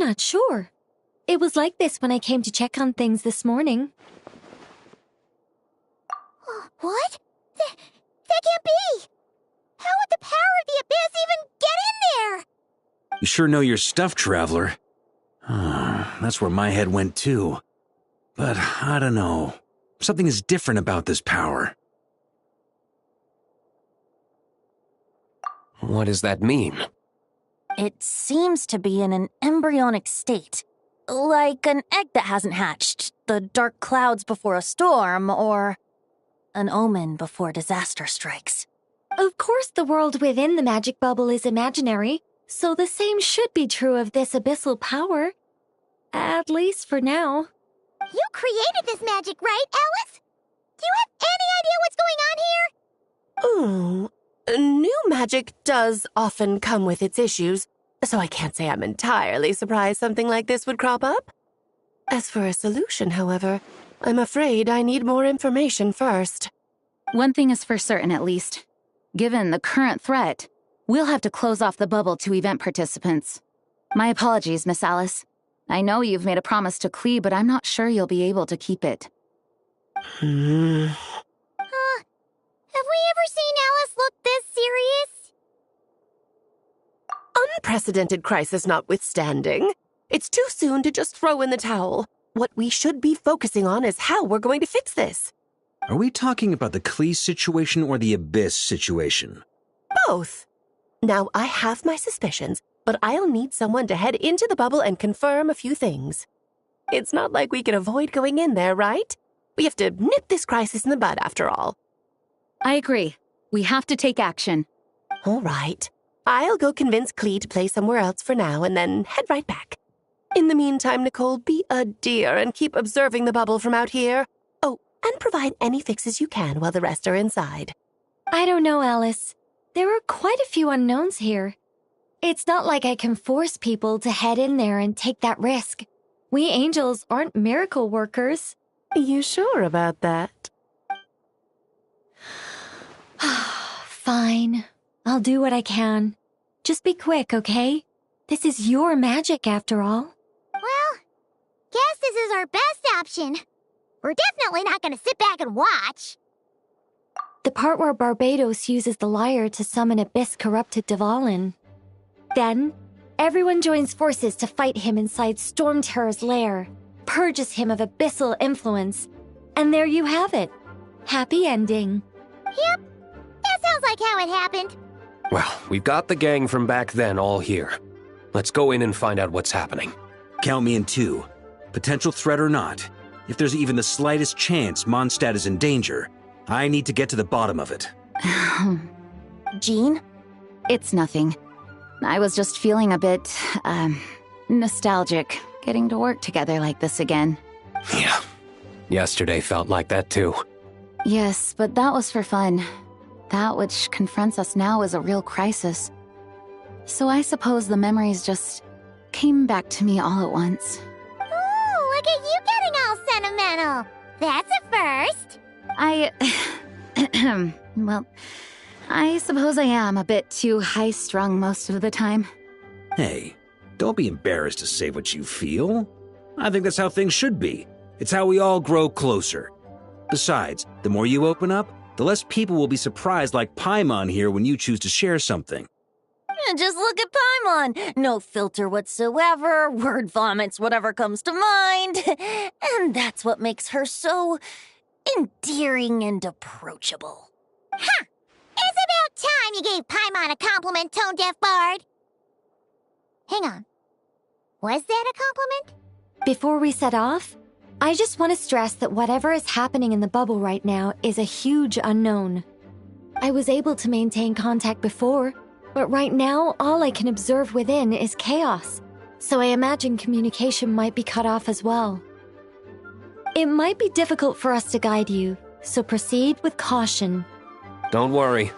Not sure. It was like this when I came to check on things this morning. What? That can't be! How would the power of the abyss even get in there? You sure know your stuff, Traveler. That's where my head went too. But I don't know. Something is different about this power. What does that mean? It seems to be in an embryonic state. Like an egg that hasn't hatched, the dark clouds before a storm, or an omen before disaster strikes. Of course the world within the magic bubble is imaginary, so the same should be true of this abyssal power. At least for now. You created this magic, right, Alice? Do you have any idea what's going on here? New magic does often come with its issues, so I can't say I'm entirely surprised something like this would crop up. As for a solution, however, I'm afraid I need more information first. One thing is for certain, at least. Given the current threat, we'll have to close off the bubble to event participants. My apologies, Miss Alice. I know you've made a promise to Clee, but I'm not sure you'll be able to keep it. Have we ever seen Alice look this serious? Unprecedented crisis notwithstanding, it's too soon to just throw in the towel. What we should be focusing on is how we're going to fix this. Are we talking about the Clee situation or the Abyss situation? Both. Now, I have my suspicions, but I'll need someone to head into the bubble and confirm a few things. It's not like we can avoid going in there, right? We have to nip this crisis in the bud, after all. I agree. We have to take action. All right. I'll go convince Clee to play somewhere else for now and then head right back. In the meantime, Nicole, be a dear and keep observing the bubble from out here. Oh, and provide any fixes you can while the rest are inside. I don't know, Alice. There are quite a few unknowns here. It's not like I can force people to head in there and take that risk. We angels aren't miracle workers. You sure about that? Fine. I'll do what I can. Just be quick, okay? This is your magic, after all. Well, guess this is our best option. We're definitely not going to sit back and watch. The part where Barbados uses the lyre to summon abyss-corrupted Dvalin. Then, everyone joins forces to fight him inside Storm Terror's lair, purges him of abyssal influence, and there you have it. Happy ending. Yep. That sounds like how it happened. Well, we've got the gang from back then all here. Let's go in and find out what's happening. Count me in too. Potential threat or not, if there's even the slightest chance Mondstadt is in danger, I need to get to the bottom of it. Jean? It's nothing. I was just feeling a bit, nostalgic, getting to work together like this again. Yeah. Yesterday felt like that too. Yes, but that was for fun. That which confronts us now is a real crisis. So I suppose the memories just came back to me all at once. Ooh, look at you getting all sentimental. That's a first. Well, I suppose I am a bit too high-strung most of the time. Hey, don't be embarrassed to say what you feel. I think that's how things should be. It's how we all grow closer. Besides, the more you open up, the less people will be surprised like Paimon here when you choose to share something. Just look at Paimon. No filter whatsoever, word vomits whatever comes to mind. And that's what makes her so endearing and approachable. Huh! It's about time you gave Paimon a compliment, tone-deaf bard. Hang on. Was that a compliment? Before we set off, I just want to stress that whatever is happening in the bubble right now is a huge unknown. I was able to maintain contact before, but right now all I can observe within is chaos, so I imagine communication might be cut off as well. It might be difficult for us to guide you, so proceed with caution. Don't worry.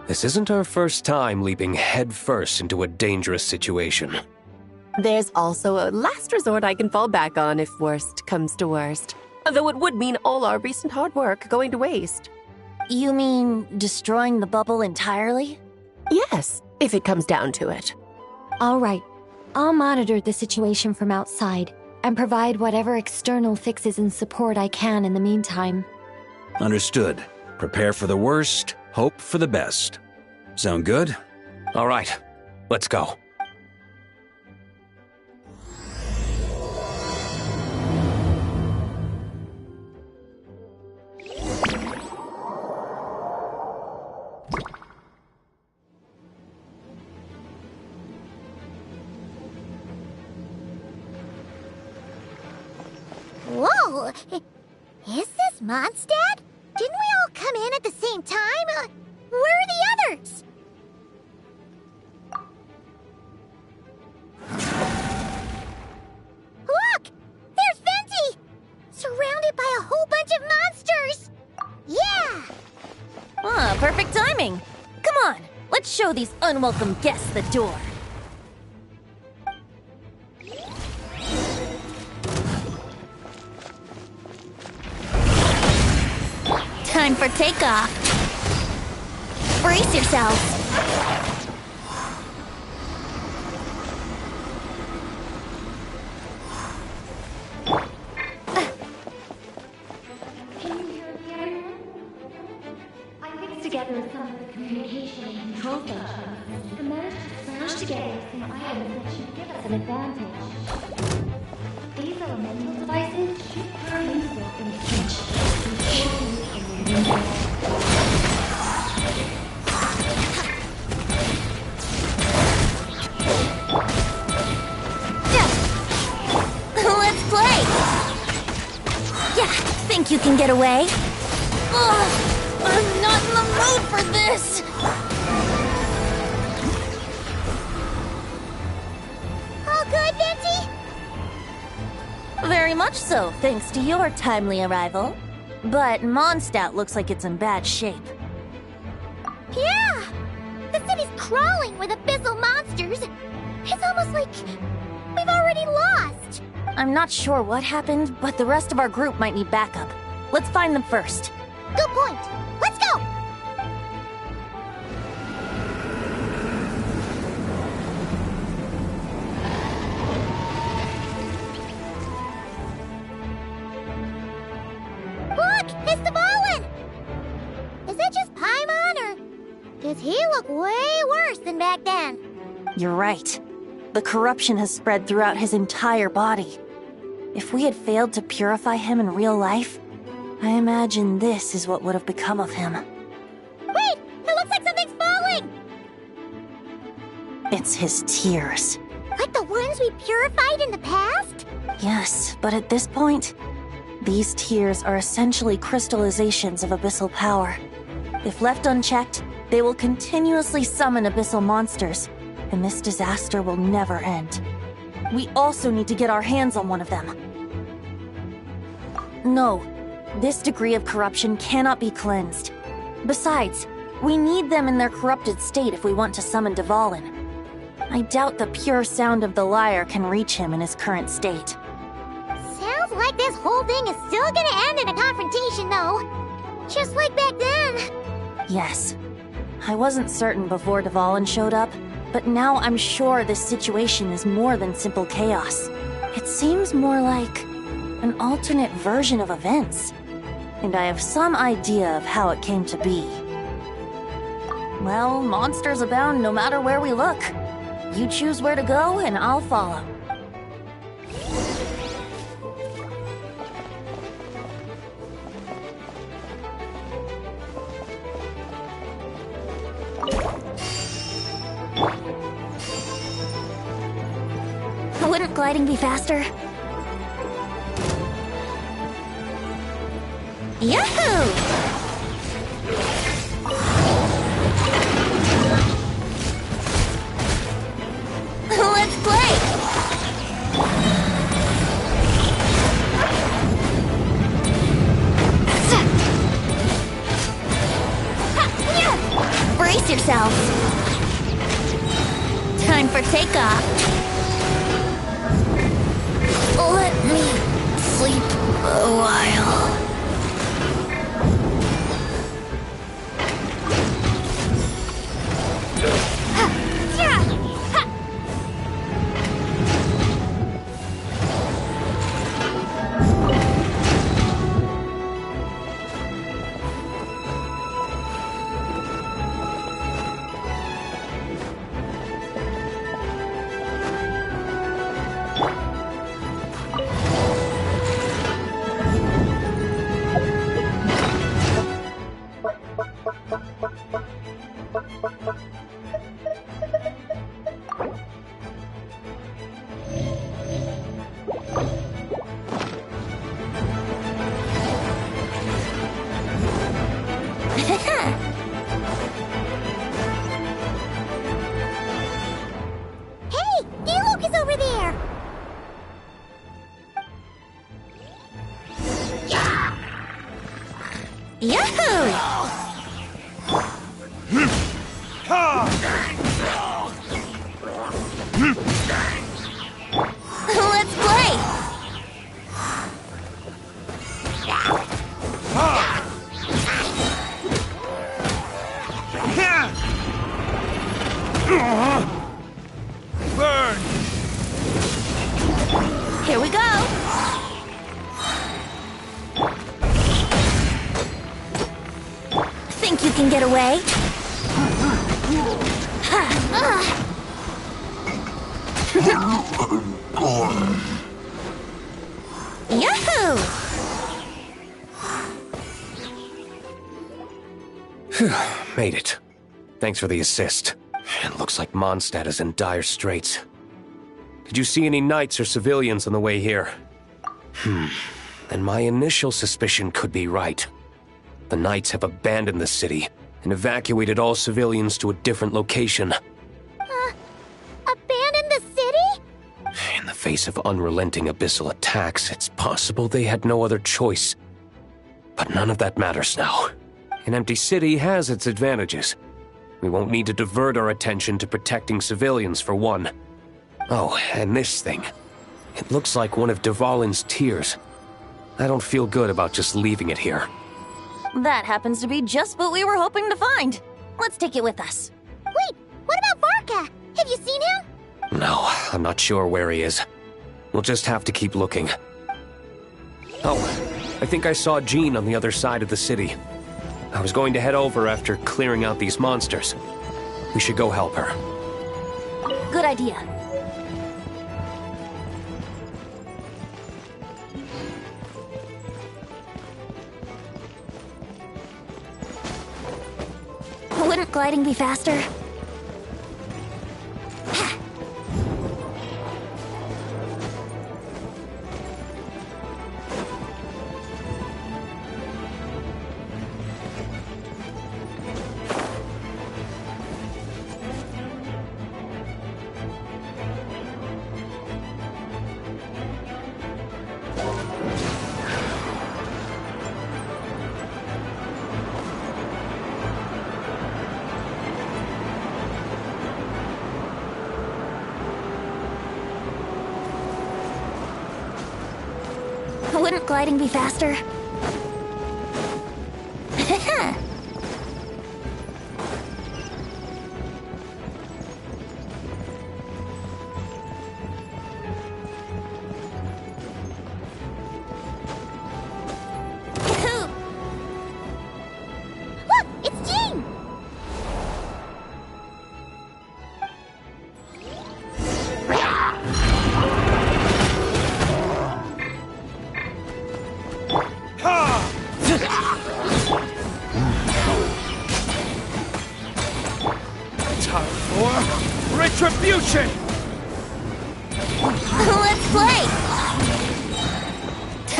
This isn't our first time leaping headfirst into a dangerous situation. There's also a last resort I can fall back on if worst comes to worst. Though it would mean all our recent hard work going to waste. You mean destroying the bubble entirely? Yes, if it comes down to it. All right, I'll monitor the situation from outside and provide whatever external fixes and support I can in the meantime. Understood. Prepare for the worst, hope for the best. Sound good? All right, let's go. Whoa! Is this Mondstadt? Didn't we all come in at the same time? Where are the others? Look! There's Venti! Surrounded by a whole bunch of monsters! Yeah! Ah, perfect timing. Come on, let's show these unwelcome guests the door. Time for takeoff. Brace yourselves. I fixed together some of the communication and control functions and managed to smash together some items that should give us an advantage. These elemental devices should prove useful in a pinch. Let's play! Yeah, think you can get away? Ugh, I'm not in the mood for this! All good, Venti? Very much so, thanks to your timely arrival. But Mondstadt looks like it's in bad shape. Yeah! The city's crawling with abyssal monsters. It's almost like we've already lost. I'm not sure what happened, but the rest of our group might need backup. Let's find them first. Good point. Let's go! Look! It's the Ballin! Is that just Paimon, or does he look way worse than back then? You're right. The corruption has spread throughout his entire body. If we had failed to purify him in real life, I imagine this is what would have become of him. Wait! It looks like something's falling! It's his tears. Like the ones we purified in the past? Yes, but at this point, these tears are essentially crystallizations of abyssal power. If left unchecked, they will continuously summon abyssal monsters, and this disaster will never end. We also need to get our hands on one of them. No, this degree of corruption cannot be cleansed. Besides, we need them in their corrupted state if we want to summon Dvalin. I doubt the pure sound of the lyre can reach him in his current state. Sounds like this whole thing is still gonna end in a confrontation, though. Just like back then. Yes. I wasn't certain before Dvalin showed up, but now I'm sure this situation is more than simple chaos. It seems more like an alternate version of events, and I have some idea of how it came to be. Well, monsters abound no matter where we look. You choose where to go, and I'll follow. Wouldn't gliding be faster? Yahoo! Let's play! Brace yourselves! Time for takeoff! Let me sleep a while. Let's play! Burn! Here we go! Think you can get away? Yahoo! Made it. Thanks for the assist. It looks like Mondstadt is in dire straits. Did you see any knights or civilians on the way here? Then my initial suspicion could be right. The knights have abandoned the city and evacuated all civilians to a different location. Abandon the city? In the face of unrelenting abyssal attacks, it's possible they had no other choice. But none of that matters now. An empty city has its advantages. We won't need to divert our attention to protecting civilians, for one. Oh, and this thing. It looks like one of Dvalin's tears. I don't feel good about just leaving it here. That happens to be just what we were hoping to find. Let's take it with us. Wait, what about Varka? Have you seen him? No, I'm not sure where he is. We'll just have to keep looking. Oh, I think I saw Jean on the other side of the city. I was going to head over after clearing out these monsters. We should go help her. Good idea. Wouldn't gliding be faster? Wouldn't gliding be faster?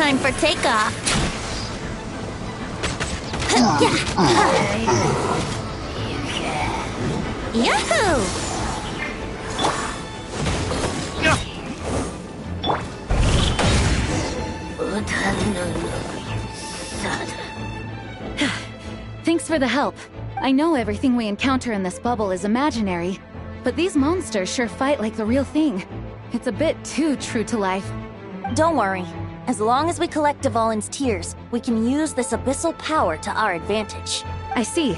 Time for takeoff. Yahoo! Thanks for the help. I know everything we encounter in this bubble is imaginary, but these monsters sure fight like the real thing. It's a bit too true to life. Don't worry. As long as we collect Dvalin's tears, we can use this abyssal power to our advantage. I see.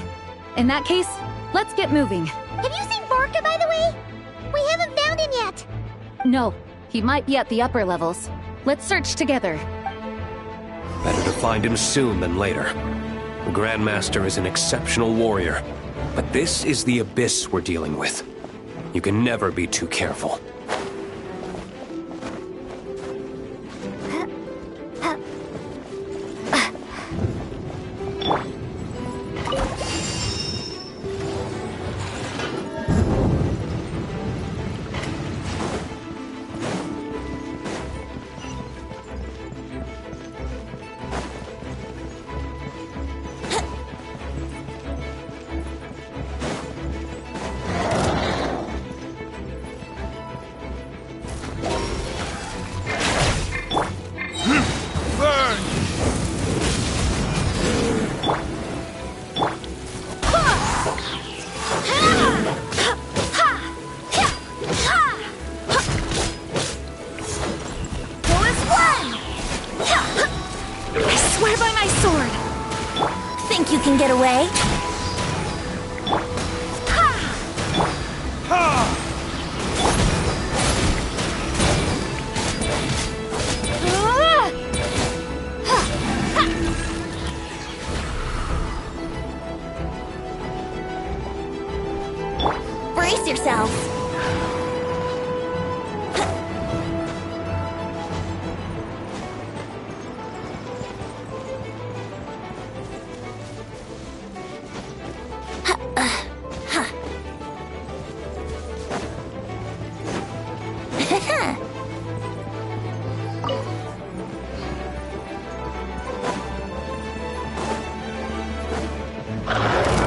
In that case, let's get moving. Have you seen Vorka, by the way? We haven't found him yet. No, he might be at the upper levels. Let's search together. Better to find him soon than later. The Grandmaster is an exceptional warrior, but this is the abyss we're dealing with. You can never be too careful. Think you can get away? Brace yourselves.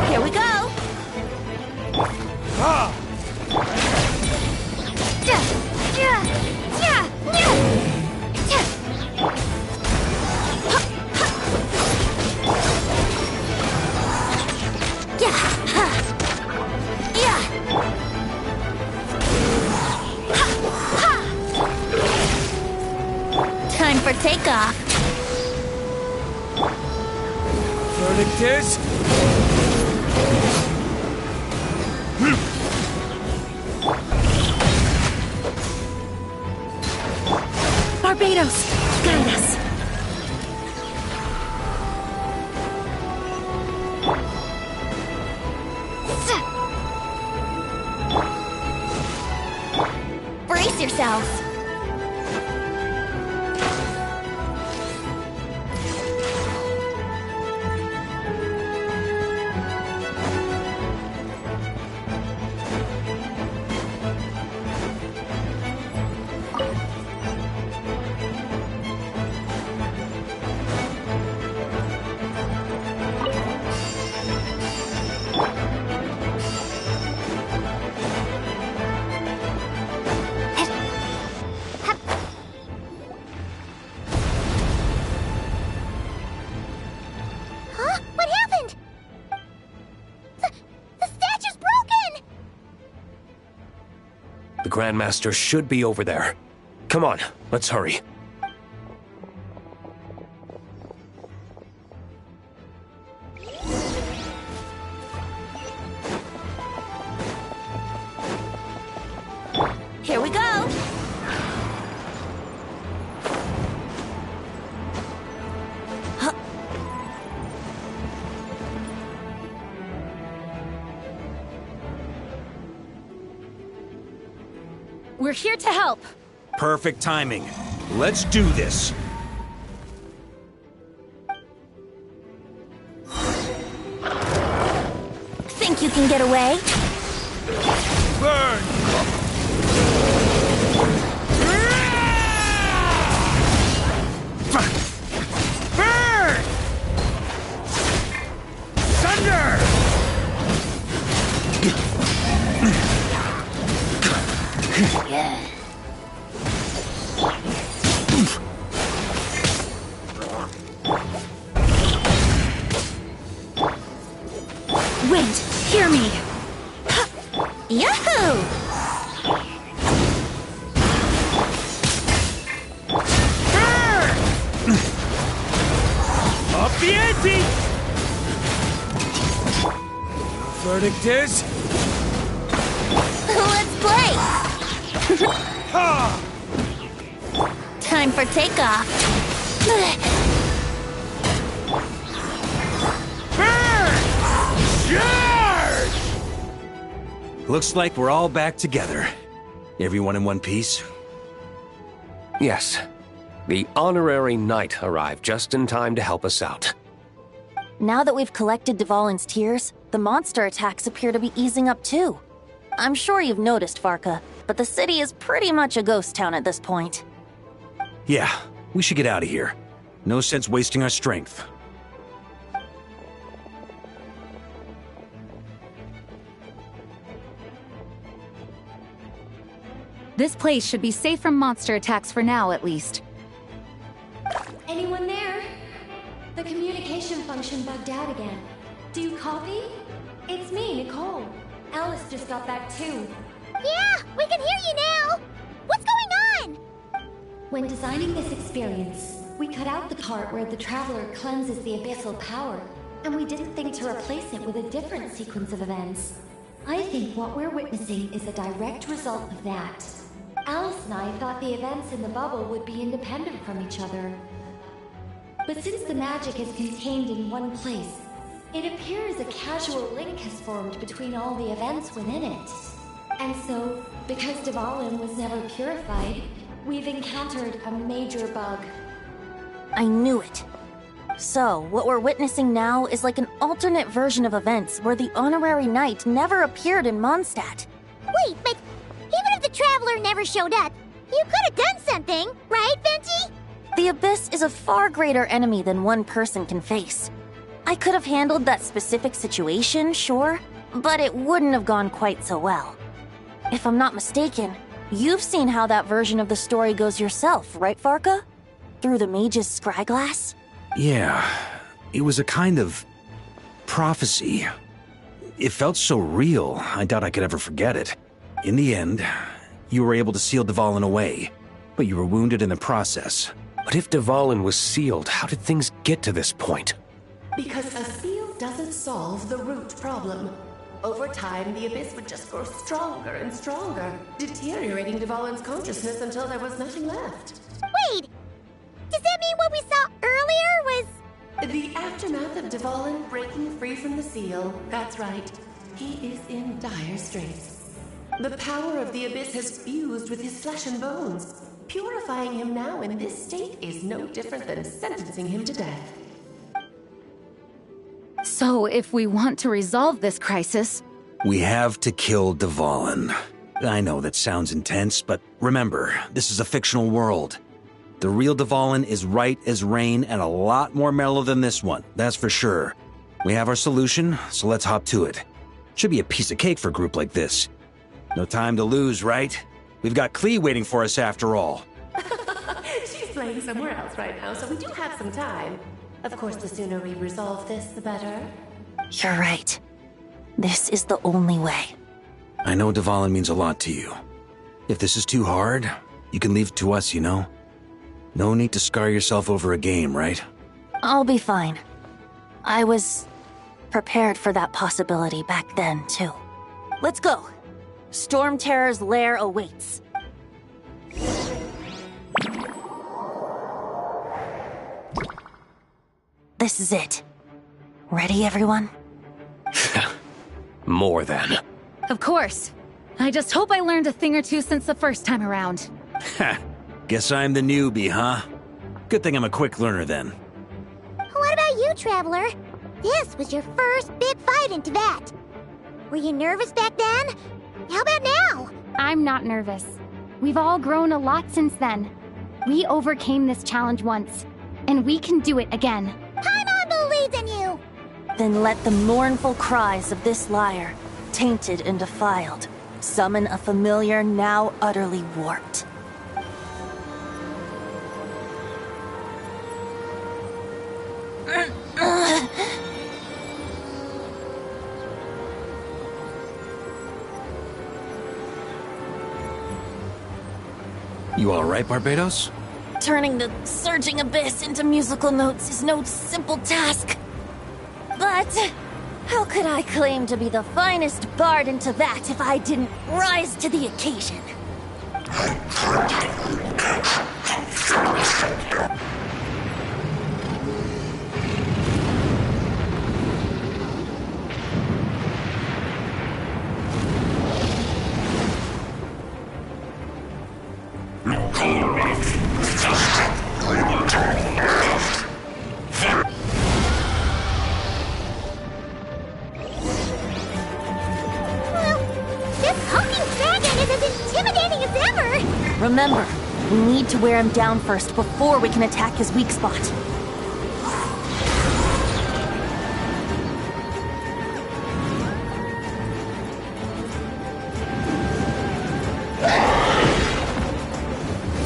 Here we go. Time for takeoff. Verdict is... Barbados, guide us. Brace yourselves. Huh? What happened? The statue's broken! The Grandmaster should be over there. Come on, let's hurry. Here we go. We're here to help. Perfect timing. Let's do this. Think you can get away? Burn! Wind, hear me! Yahoo! Up the ante! Verdict is... Let's play! Time for takeoff. Looks like we're all back together. Everyone in one piece? Yes. The honorary knight arrived just in time to help us out. Now that we've collected Dvalin's tears, the monster attacks appear to be easing up too. I'm sure you've noticed, Farka, but the city is pretty much a ghost town at this point. Yeah, we should get out of here. No sense wasting our strength. This place should be safe from monster attacks for now, at least. Anyone there? The communication function bugged out again. Do you copy? It's me, Nicole. Alice just got back too. Yeah, we can hear you now! What's going on? When designing this experience, we cut out the part where the Traveler cleanses the abyssal power, and we didn't think to replace it with a different sequence of events. I think what we're witnessing is a direct result of that. Alice and I thought the events in the bubble would be independent from each other. But since the magic is contained in one place, it appears a casual link has formed between all the events within it. And so, because Dvalin was never purified, we've encountered a major bug. I knew it. So, what we're witnessing now is like an alternate version of events where the honorary knight never appeared in Mondstadt. Wait, but even if the Traveler never showed up, you could have done something, right, Venti? The Abyss is a far greater enemy than one person can face. I could have handled that specific situation, sure, but it wouldn't have gone quite so well. If I'm not mistaken, you've seen how that version of the story goes yourself, right, Farka? Through the mage's scryglass? Yeah, it was a kind of prophecy. It felt so real, I doubt I could ever forget it. In the end, you were able to seal Dvalin away, but you were wounded in the process. But if Dvalin was sealed, how did things get to this point? Because a seal doesn't solve the root problem. Over time, the Abyss would just grow stronger and stronger, deteriorating Dvalin's consciousness until there was nothing left. Wait! Does that mean what we saw earlier was... The aftermath of Dvalin breaking free from the seal, that's right. He is in dire straits. The power of the Abyss has fused with his flesh and bones. Purifying him now in this state is no different than sentencing him to death. So, if we want to resolve this crisis... We have to kill Dvalin. I know that sounds intense, but remember, this is a fictional world. The real Dvalin is right as rain and a lot more mellow than this one, that's for sure. We have our solution, so let's hop to it. Should be a piece of cake for a group like this. No time to lose, right? We've got Clee waiting for us after all. She's playing somewhere else right now, so we do have some time. Of course, the sooner we resolve this, the better. You're right. This is the only way. I know Dvalin means a lot to you. If this is too hard, you can leave it to us, you know? No need to scar yourself over a game, right? I'll be fine. I was prepared for that possibility back then, too. Let's go. Storm Terror's lair awaits. This is it. Ready, everyone? More than. Of course. I just hope I learned a thing or two since the first time around. Ha! Guess I'm the newbie, huh? Good thing I'm a quick learner then. What about you, Traveler? This was your first big fight in Tibet. Were you nervous back then? How about now? I'm not nervous. We've all grown a lot since then. We overcame this challenge once, and we can do it again. Paimon believes in you! Then let the mournful cries of this lyre, tainted and defiled, summon a familiar now utterly warped. You alright, Barbados? Turning the surging abyss into musical notes is no simple task. But how could I claim to be the finest bard into that if I didn't rise to the occasion? Remember, we need to wear him down first before we can attack his weak spot.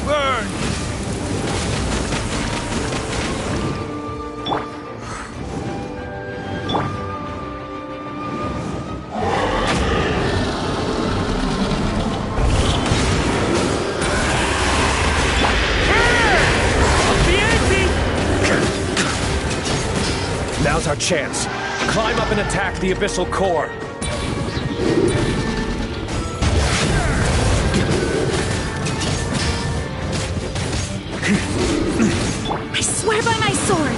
Burn! Now's our chance. Climb up and attack the abyssal core. I swear by my sword!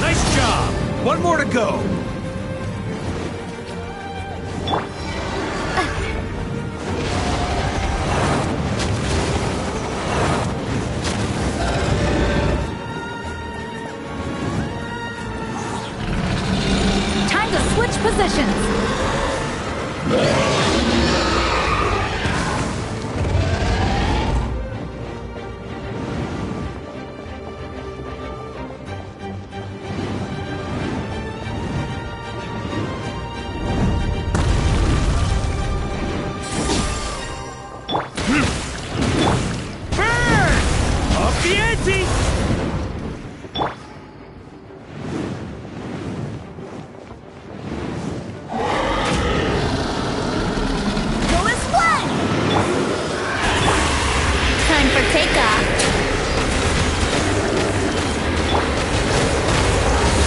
Nice job! One more to go! Time to switch positions! Up the ante! Time for takeoff.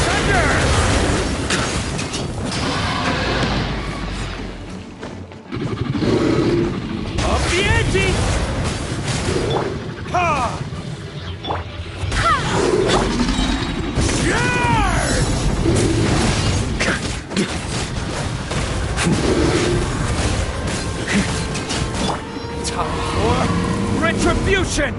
Thunder! Up the ante! Ha! Time for retribution!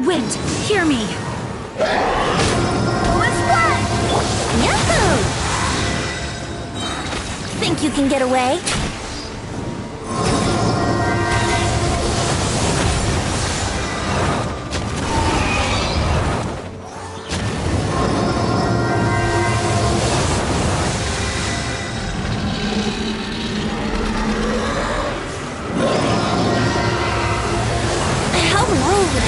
Wind, hear me! Yahoo! Think you can get away? How rude!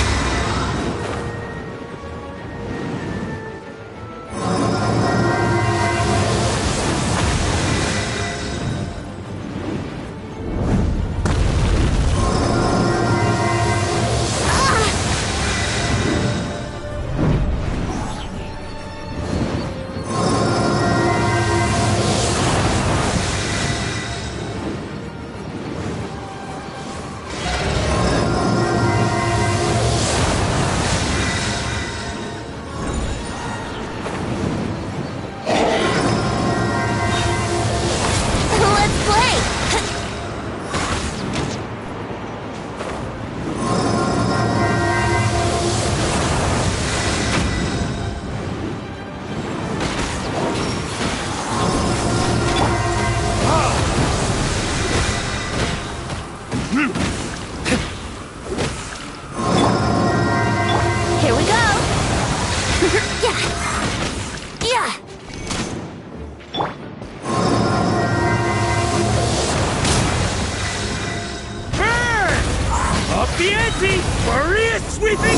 the ante! Maria sweeping in!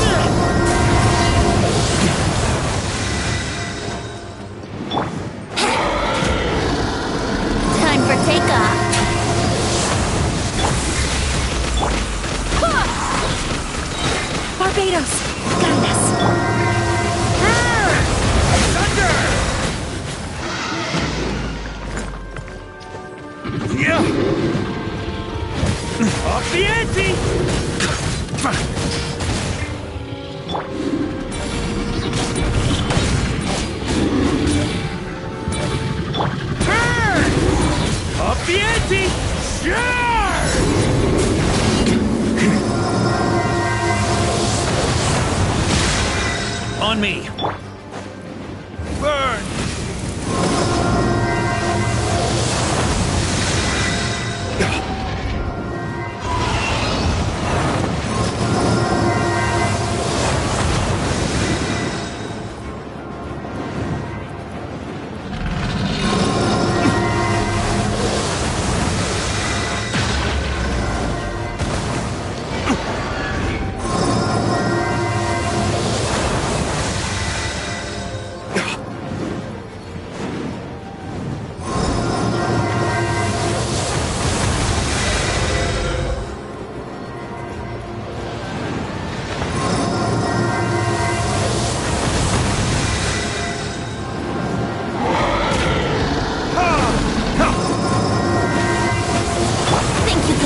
Time for takeoff. Barbados, guide us. Thunder! Yeah! Off the ante! Turn! Off the ante! Sure! On me! Burn!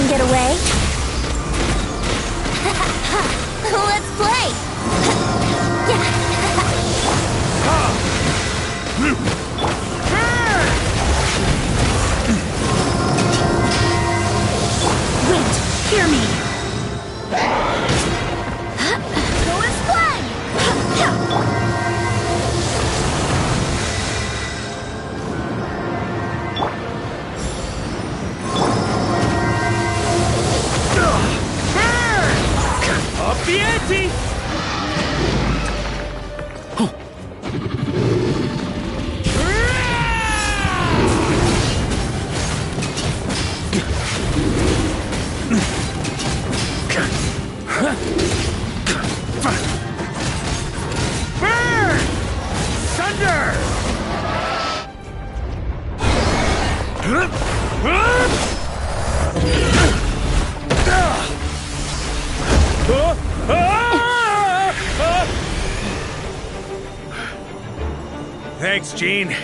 Get away? Let's play! Wind, hear me. Go and play! Up the ante! Burn! Thunder! Thanks, Gene.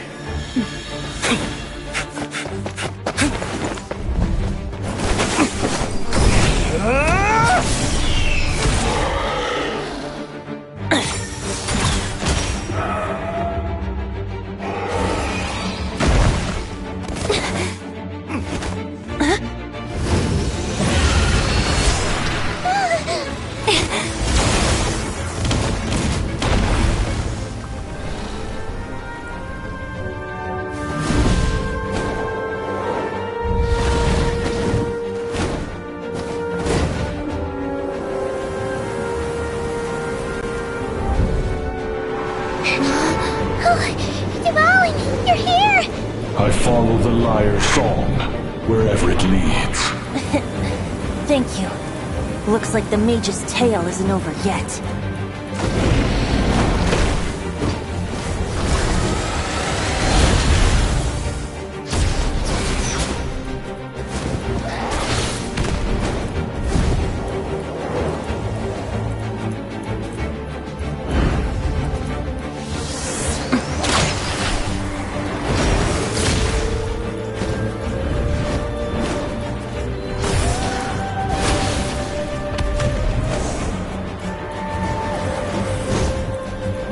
Dvalin, you're here! I follow the lyre's song, wherever it leads. Thank you. Looks like the mage's tale isn't over yet.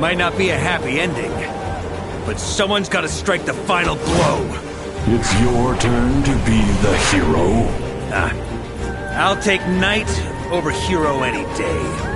Might not be a happy ending, but someone's gotta strike the final blow. It's your turn to be the hero. I'll take knight over hero any day.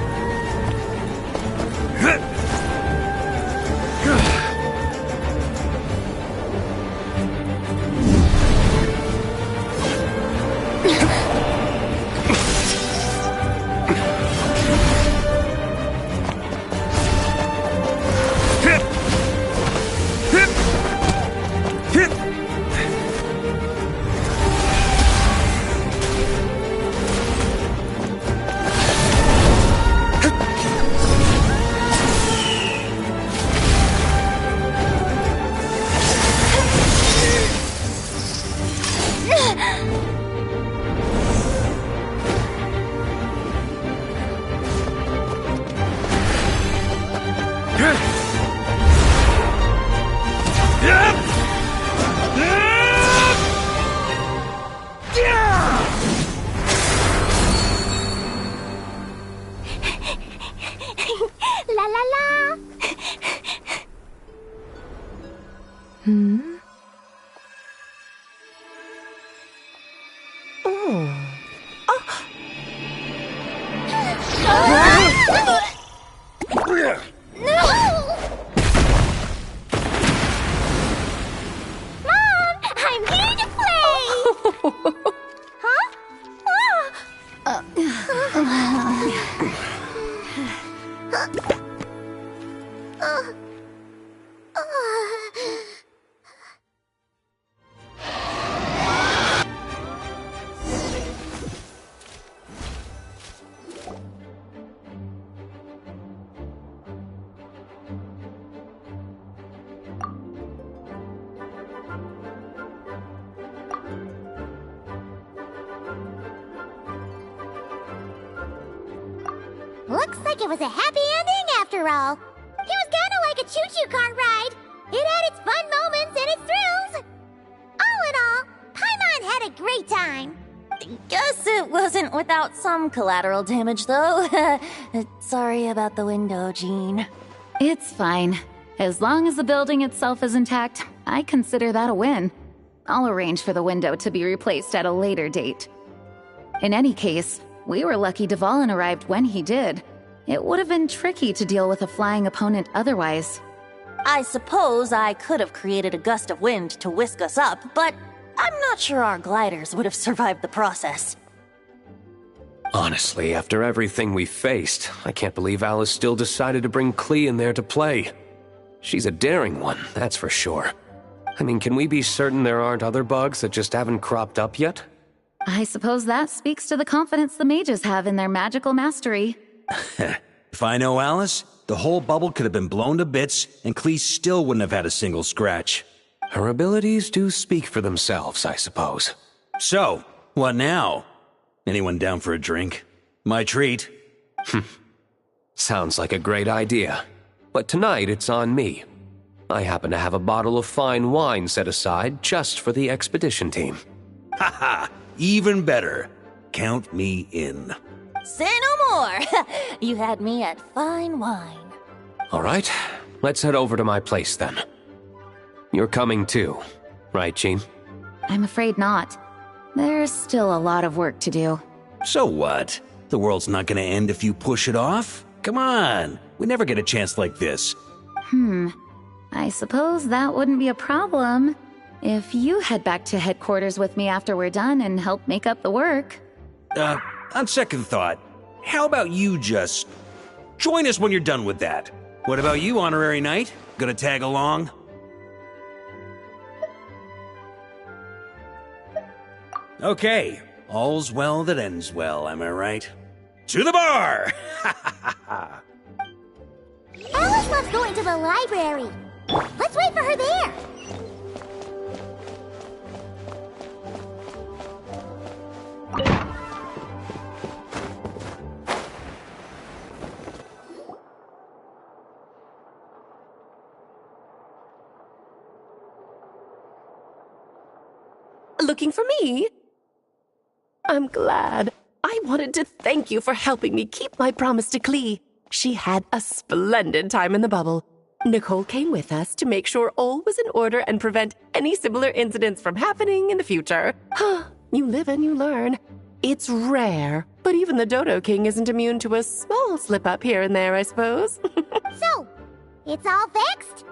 I'm here to play! Huh? Looks like it was a happy ending after all. It was kinda like a choo-choo car ride. It had its fun moments and its thrills. All in all, Paimon had a great time. Guess it wasn't without some collateral damage, though. Sorry about the window, Jean. It's fine. As long as the building itself is intact, I consider that a win. I'll arrange for the window to be replaced at a later date. In any case, we were lucky Dvalin arrived when he did. It would have been tricky to deal with a flying opponent otherwise. I suppose I could have created a gust of wind to whisk us up, but I'm not sure our gliders would have survived the process. Honestly, after everything we faced, I can't believe Alice still decided to bring Clee in there to play. She's a daring one, that's for sure. I mean, can we be certain there aren't other bugs that just haven't cropped up yet? I suppose that speaks to the confidence the mages have in their magical mastery. If I know Alice, the whole bubble could have been blown to bits, and Clee still wouldn't have had a single scratch. Her abilities do speak for themselves, I suppose. So, what now? Anyone down for a drink? My treat. Sounds like a great idea. But tonight it's on me. I happen to have a bottle of fine wine set aside just for the expedition team. Haha, even better. Count me in. Say no more! You had me at fine wine. All right, let's head over to my place then. You're coming too, right, Jean? I'm afraid not. There's still a lot of work to do. So what? The world's not gonna end if you push it off? Come on, we never get a chance like this. I suppose that wouldn't be a problem if you head back to headquarters with me after we're done and help make up the work. On second thought, how about you just join us when you're done with that? What about you, Honorary Knight? Gonna tag along? Okay, all's well that ends well, am I right? To the bar! Alice loves going to the library. Let's wait for her there. Looking for me? I'm glad. I wanted to thank you for helping me keep my promise to Clee. She had a splendid time in the bubble. Nicole came with us to make sure all was in order and prevent any similar incidents from happening in the future. You live and you learn. It's rare, but even the Dodo King isn't immune to a small slip-up here and there, I suppose. So, it's all fixed?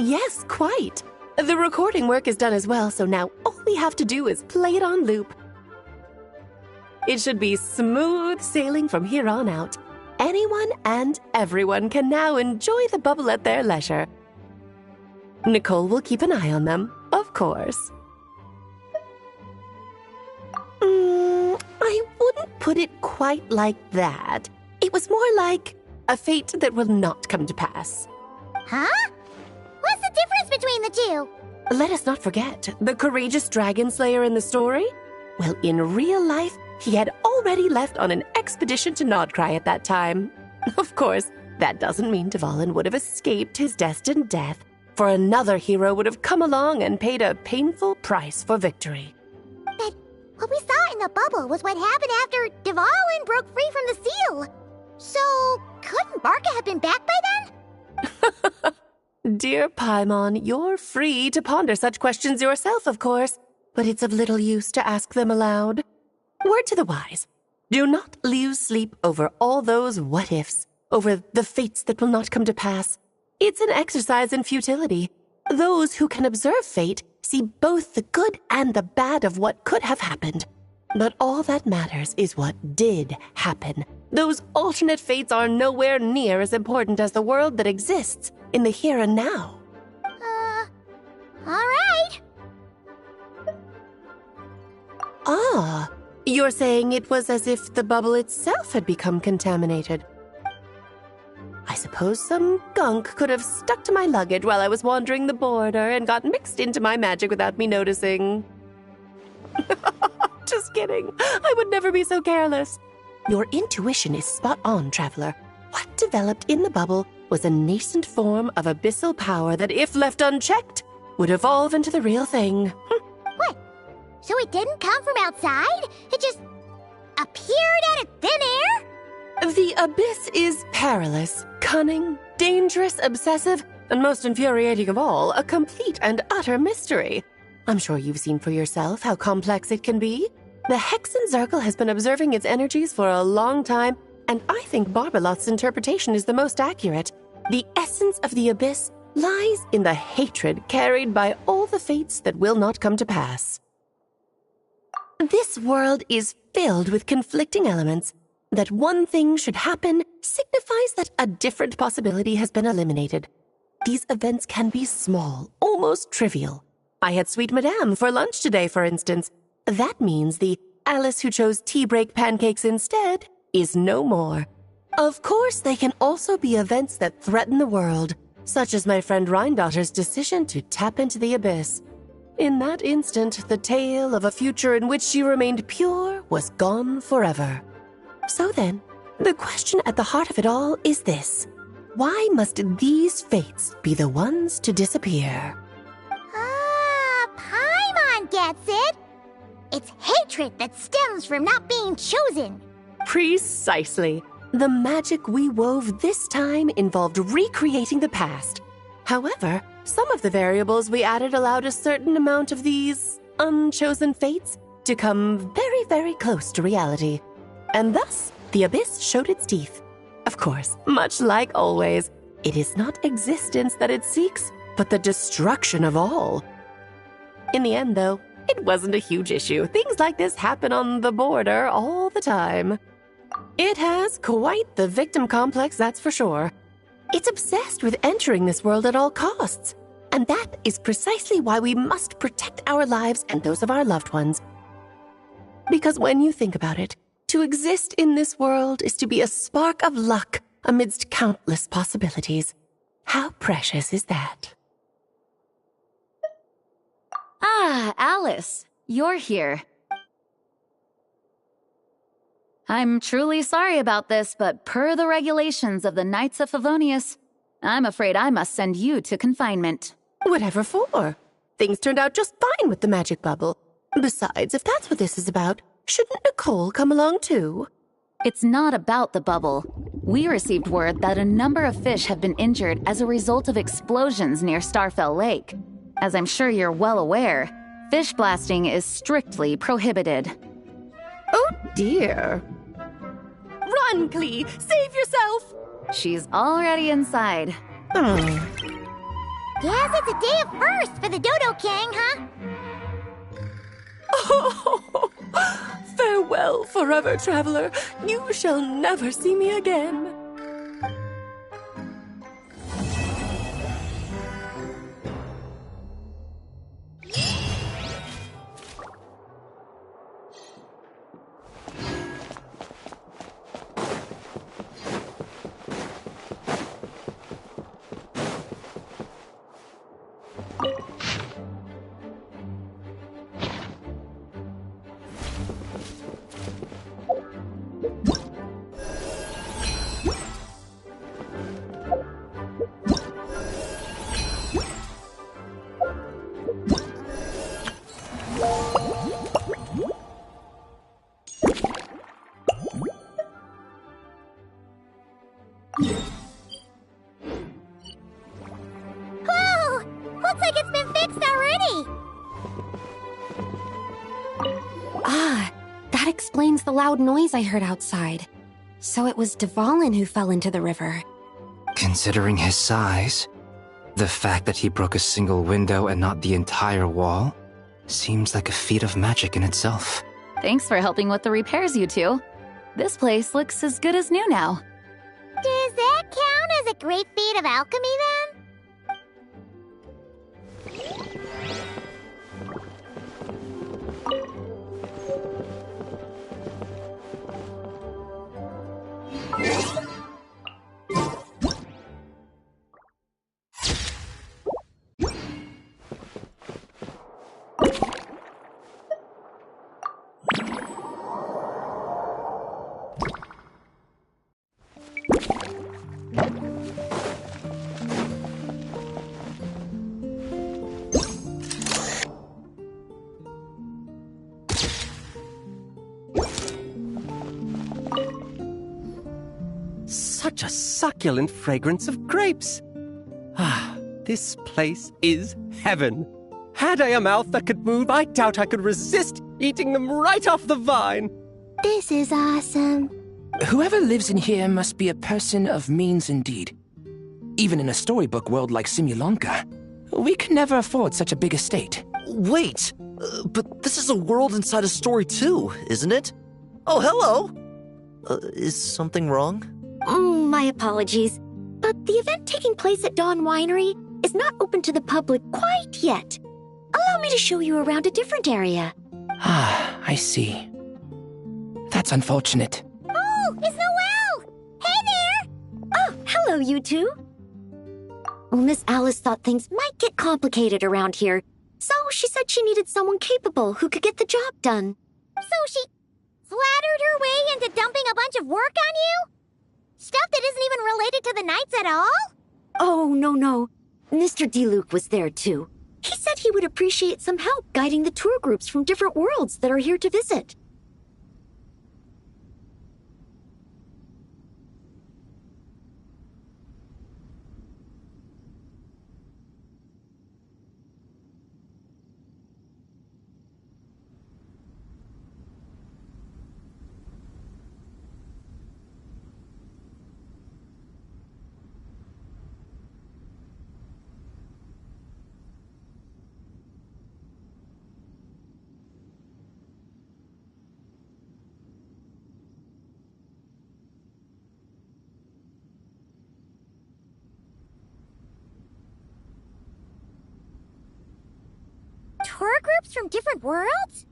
Yes, quite. The recording work is done as well, so now all we have to do is play it on loop. It should be smooth sailing from here on out. Anyone and everyone can now enjoy the bubble at their leisure. Nicole will keep an eye on them, of course. I wouldn't put it quite like that. It was more like a fate that will not come to pass. Huh? What's the difference between the two? Let us not forget the courageous dragon slayer in the story. Well, in real life, he had already left on an expedition to Nodcry at that time. Of course, that doesn't mean Dvalin would have escaped his destined death, for another hero would have come along and paid a painful price for victory. But what we saw in the bubble was what happened after Dvalin broke free from the seal. So, couldn't Barca have been back by then? Dear Paimon, you're free to ponder such questions yourself, of course, but it's of little use to ask them aloud. Word to the wise. Do not lose sleep over all those what-ifs, over the fates that will not come to pass. It's an exercise in futility. Those who can observe fate see both the good and the bad of what could have happened. But all that matters is what did happen. Those alternate fates are nowhere near as important as the world that exists in the here and now. All right. Ah, you're saying it was as if the bubble itself had become contaminated. I suppose some gunk could have stuck to my luggage while I was wandering the border and got mixed into my magic without me noticing. Just kidding. I would never be so careless. Your intuition is spot on, Traveler. What developed in the bubble was a nascent form of abyssal power that, if left unchecked, would evolve into the real thing. What? So it didn't come from outside? It just appeared out of thin air? The abyss is perilous, cunning, dangerous, obsessive, and most infuriating of all, a complete and utter mystery. I'm sure you've seen for yourself how complex it can be. The Hexen Zircle has been observing its energies for a long time, and I think Barbalot's interpretation is the most accurate. The essence of the abyss lies in the hatred carried by all the fates that will not come to pass. This world is filled with conflicting elements. That one thing should happen signifies that a different possibility has been eliminated. These events can be small, almost trivial. I had Sweet Madame for lunch today, for instance. That means the Alice who chose tea break pancakes instead is no more. Of course, they can also be events that threaten the world, such as my friend Rhindotter's decision to tap into the abyss. In that instant, the tale of a future in which she remained pure was gone forever. So then, the question at the heart of it all is this. Why must these fates be the ones to disappear? Paimon gets it. It's hatred that stems from not being chosen. Precisely. The magic we wove this time involved recreating the past. However, some of the variables we added allowed a certain amount of these unchosen fates to come very, very close to reality. And thus, the abyss showed its teeth. Of course, much like always, it is not existence that it seeks, but the destruction of all. In the end, though, it wasn't a huge issue. Things like this happen on the border all the time. It has quite the victim complex, that's for sure. It's obsessed with entering this world at all costs. And that is precisely why we must protect our lives and those of our loved ones. Because when you think about it, to exist in this world is to be a spark of luck amidst countless possibilities. How precious is that? Ah, Alice, you're here. I'm truly sorry about this, but per the regulations of the Knights of Favonius, I'm afraid I must send you to confinement. Whatever for? Things turned out just fine with the magic bubble. Besides, if that's what this is about, shouldn't Nicole come along too? It's not about the bubble. We received word that a number of fish have been injured as a result of explosions near Starfell Lake. As I'm sure you're well aware, fish blasting is strictly prohibited. Oh dear. Run, Clee! Save yourself! She's already inside. Guess it's a day of first for the Dodo King, huh? Oh, farewell, forever traveler. You shall never see me again. That explains the loud noise I heard outside. So it was Dvalin who fell into the river. Considering his size, the fact that he broke a single window and not the entire wall seems like a feat of magic in itself. Thanks for helping with the repairs, you two. This place looks as good as new now. Does that count as a great feat of alchemy, then? Such a succulent fragrance of grapes. Ah, this place is heaven. Had I a mouth that could move, I doubt I could resist eating them right off the vine. This is awesome. Whoever lives in here must be a person of means indeed. Even in a storybook world like Simulanka, we can never afford such a big estate. Wait, but this is a world inside a story too, isn't it? Oh, hello! Is something wrong? My apologies, but the event taking place at Dawn Winery is not open to the public quite yet. Allow me to show you around a different area. Ah, I see. That's unfortunate. Oh, it's Noelle! Hey there! Oh, hello, you two. Well, Miss Alice thought things might get complicated around here, so she said she needed someone capable who could get the job done. So she flattered her way into dumping a bunch of work on you? Stuff that isn't even related to the Knights at all? Oh, no. Mr. DeLuke was there, too. He said he would appreciate some help guiding the tour groups from different worlds that are here to visit. Tour groups from different worlds?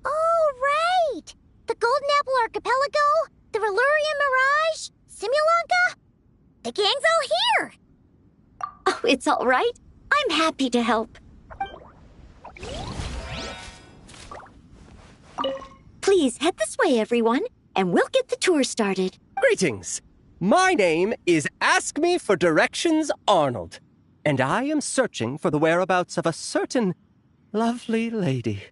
Oh, right! The Golden Apple Archipelago, the Relurian Mirage, Simulanka. The gang's all here! Oh, it's all right. I'm happy to help. Please head this way, everyone, and we'll get the tour started. Greetings. My name is Ask Me for Directions Arnold, and I am searching for the whereabouts of a certain lovely lady.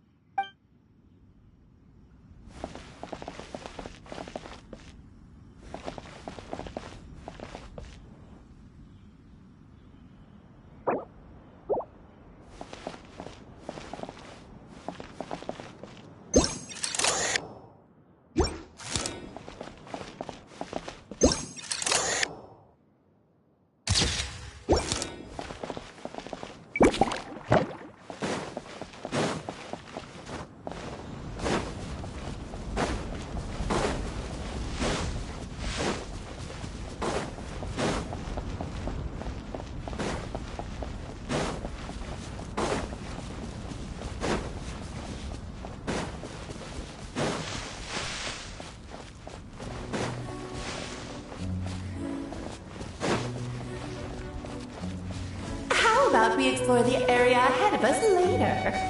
How about we explore the area ahead of us later?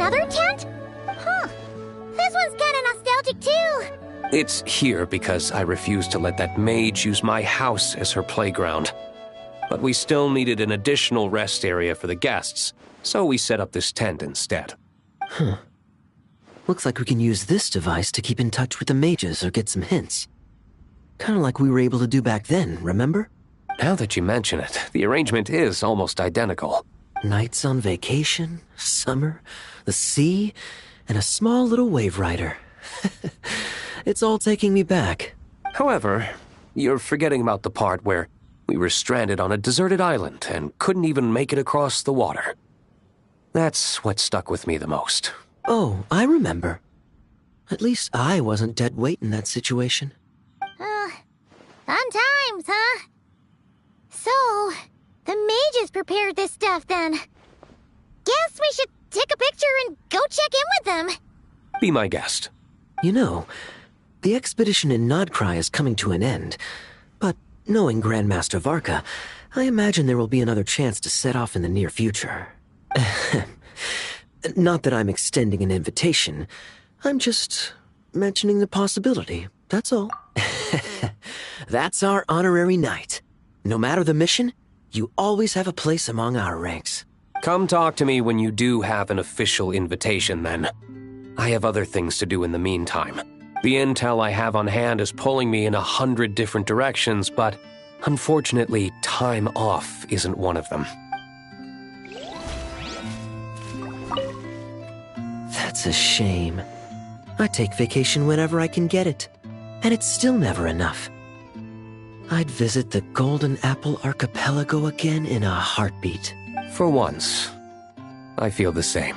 another tent? Huh. This one's kinda nostalgic too. It's here because I refused to let that mage use my house as her playground. But we still needed an additional rest area for the guests, so we set up this tent instead. Huh. Looks like we can use this device to keep in touch with the mages or get some hints. Kinda like we were able to do back then, remember? Now that you mention it, the arrangement is almost identical. Nights on vacation, summer, the sea, and a small little wave rider. It's all taking me back. However, you're forgetting about the part where we were stranded on a deserted island and couldn't even make it across the water. That's what stuck with me the most. Oh, I remember. At least I wasn't dead weight in that situation. Fun times, huh? So, the mages prepared this stuff then. Guess we should take a picture and go check in with them. Be my guest. You know, the expedition in Nodcry is coming to an end, but knowing Grandmaster Varka, I imagine there will be another chance to set off in the near future. Not that I'm extending an invitation, I'm just mentioning the possibility, that's all. That's our honorary knight. No matter the mission, you always have a place among our ranks. Come talk to me when you do have an official invitation, then. I have other things to do in the meantime. The intel I have on hand is pulling me in 100 different directions, but unfortunately, time off isn't one of them. That's a shame. I take vacation whenever I can get it, and it's still never enough. I'd visit the Golden Apple Archipelago again in a heartbeat. For once, I feel the same.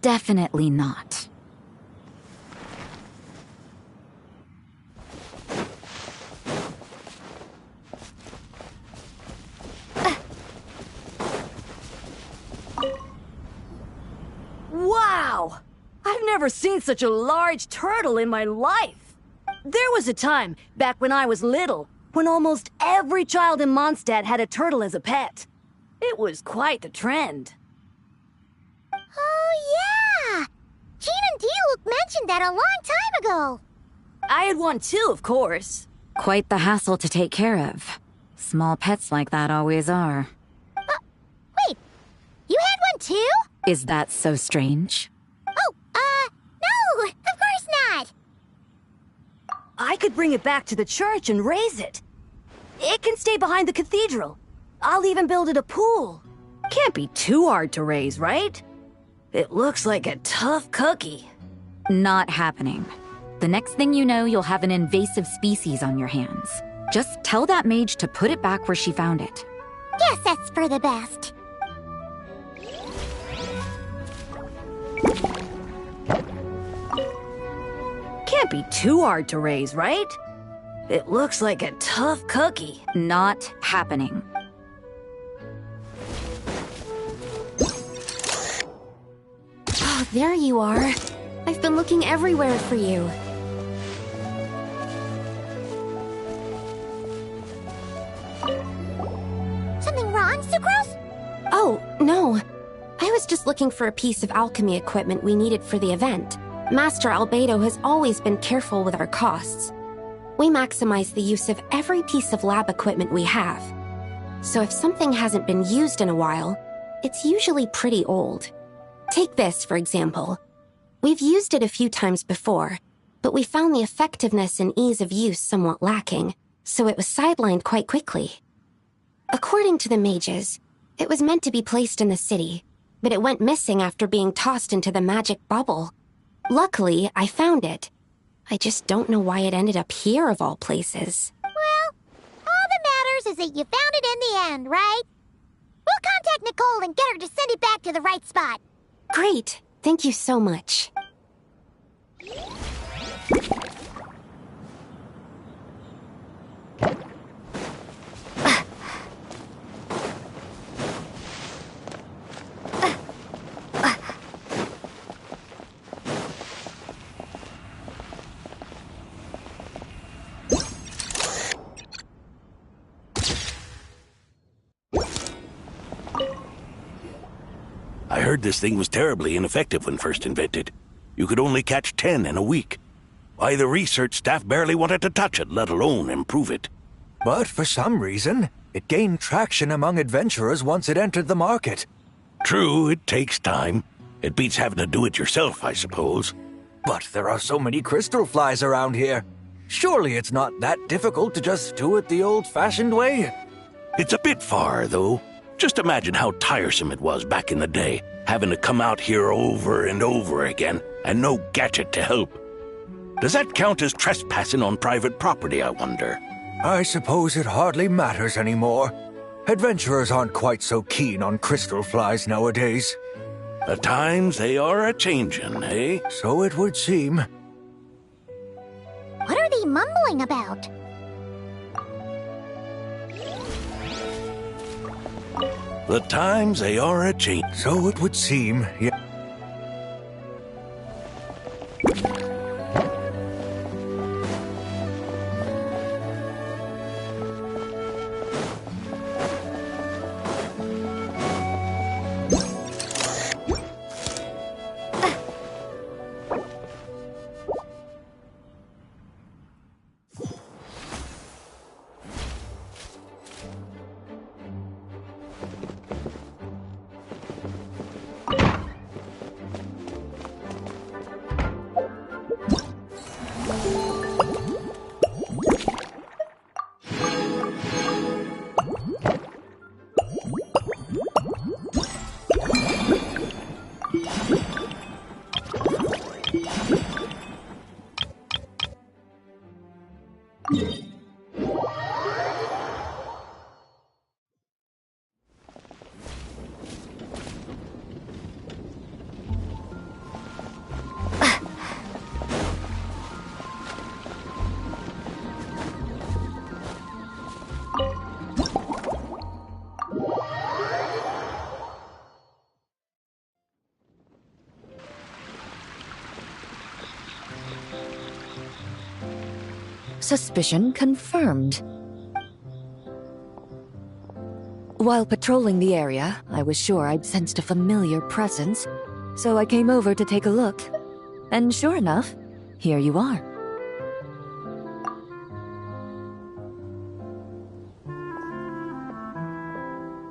Definitely not. Wow! I've never seen such a large turtle in my life. There was a time, back when I was little, when almost every child in Mondstadt had a turtle as a pet. It was quite the trend. Oh, yeah! Jean and Diluc mentioned that a long time ago. I had one too, of course. Quite the hassle to take care of. Small pets like that always are. Wait, you had one too? Is that so strange? Oh, no, of course not. I could bring it back to the church and raise it. It can stay behind the cathedral. I'll even build it a pool. Can't be too hard to raise, right? It looks like a tough cookie. Not happening. The next thing you know, you'll have an invasive species on your hands. Just tell that mage to put it back where she found it. Guess that's for the best. Can't be too hard to raise, right? It looks like a tough cookie. Not happening. Oh, there you are. I've been looking everywhere for you. Something wrong, Sucrose? Oh, no. I was just looking for a piece of alchemy equipment we needed for the event. Master Albedo has always been careful with our costs. We maximize the use of every piece of lab equipment we have. so if something hasn't been used in a while, it's usually pretty old. Take this, for example. We've used it a few times before, but we found the effectiveness and ease of use somewhat lacking, so it was sidelined quite quickly. According to the mages, it was meant to be placed in the city, but it went missing after being tossed into the magic bubble. Luckily, I found it. I just don't know why it ended up here of all places. Well, all that matters is that you found it in the end, right? We'll contact Nicole and get her to send it back to the right spot. Great. Thank you so much. I heard this thing was terribly ineffective when first invented. You could only catch 10 in a week. Why, the research staff barely wanted to touch it, let alone improve it. But for some reason, it gained traction among adventurers once it entered the market. True, it takes time. It beats having to do it yourself, I suppose. But there are so many crystal flies around here. Surely it's not that difficult to just do it the old-fashioned way? It's a bit far, though. Just imagine how tiresome it was back in the day, having to come out here over and over again, and no gadget to help. Does that count as trespassing on private property, I wonder? I suppose it hardly matters anymore. Adventurers aren't quite so keen on crystal flies nowadays. The times, they are a-changin', eh? So it would seem. What are they mumbling about? The times, they are a-changin'. So it would seem, yeah. Suspicion confirmed. While patrolling the area, I was sure I'd sensed a familiar presence, so I came over to take a look. And sure enough, here you are.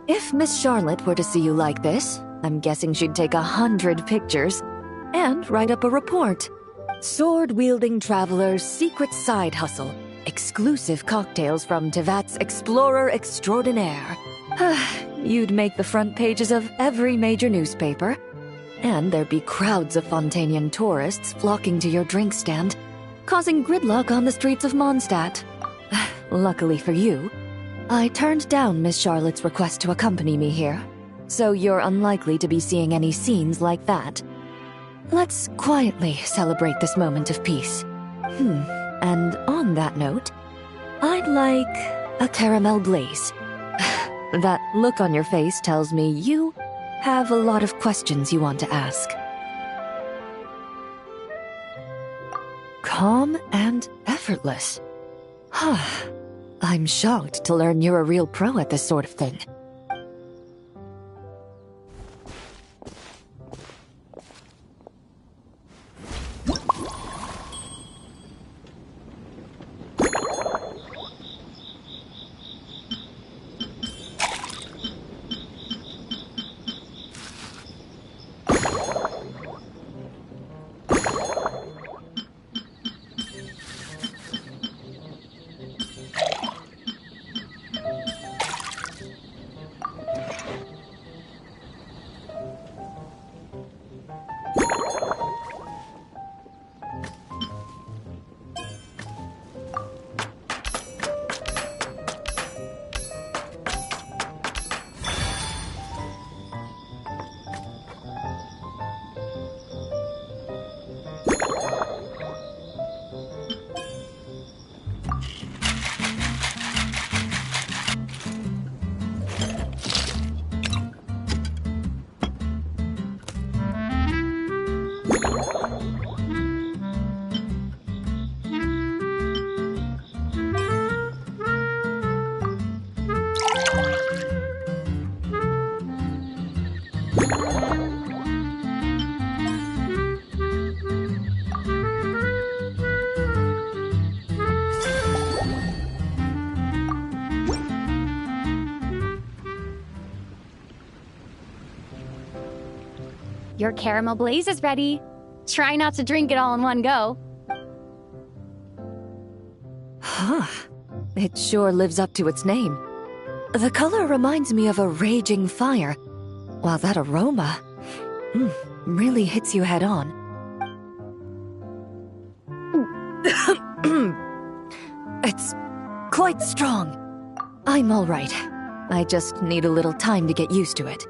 If Miss Charlotte were to see you like this, I'm guessing she'd take 100 pictures and write up a report. Sword-wielding traveler's secret side hustle. Exclusive cocktails from Tevat's Explorer Extraordinaire. You'd make the front pages of every major newspaper. And there'd be crowds of Fontanian tourists flocking to your drink stand, causing gridlock on the streets of Mondstadt. Luckily for you, I turned down Miss Charlotte's request to accompany me here, so you're unlikely to be seeing any scenes like that. Let's quietly celebrate this moment of peace. And on that note, I'd like a caramel glaze. That look on your face tells me you have a lot of questions you want to ask. Calm and effortless. I'm shocked to learn you're a real pro at this sort of thing. Your caramel blaze is ready. Try not to drink it all in one go. Huh. It sure lives up to its name. The color reminds me of a raging fire, while that aroma really hits you head on. It's quite strong. I'm all right. I just need a little time to get used to it.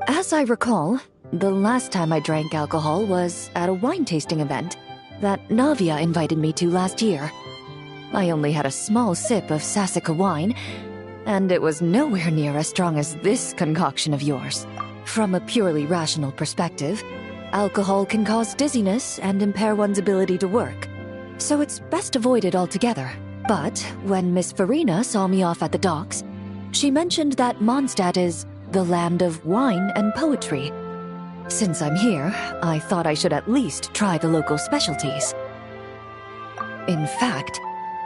As I recall, the last time I drank alcohol was at a wine tasting event that Navia invited me to last year. I only had a small sip of Sassica wine, and it was nowhere near as strong as this concoction of yours. From a purely rational perspective, alcohol can cause dizziness and impair one's ability to work, so it's best avoided altogether. But when Miss Farina saw me off at the docks, she mentioned that Mondstadt is the land of wine and poetry. Since I'm here, I thought I should at least try the local specialties. In fact,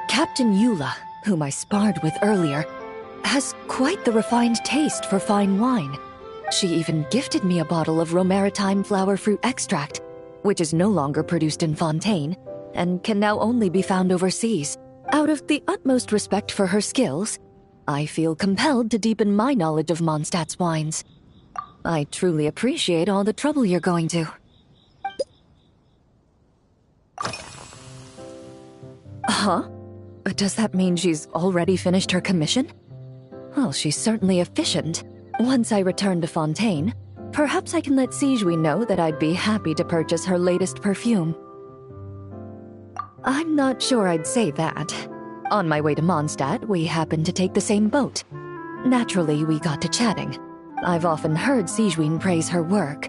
Captain Eula, whom I sparred with earlier, has quite the refined taste for fine wine. She even gifted me a bottle of Romaritime flower fruit extract, which is no longer produced in Fontaine, and can now only be found overseas. Out of the utmost respect for her skills, I feel compelled to deepen my knowledge of Mondstadt's wines. I truly appreciate all the trouble you're going to. Huh? Does that mean she's already finished her commission? Well, she's certainly efficient. Once I return to Fontaine, perhaps I can let Sigewinne know that I'd be happy to purchase her latest perfume. I'm not sure I'd say that. On my way to Mondstadt, we happened to take the same boat. Naturally, we got to chatting. I've often heard Sigewinne praise her work.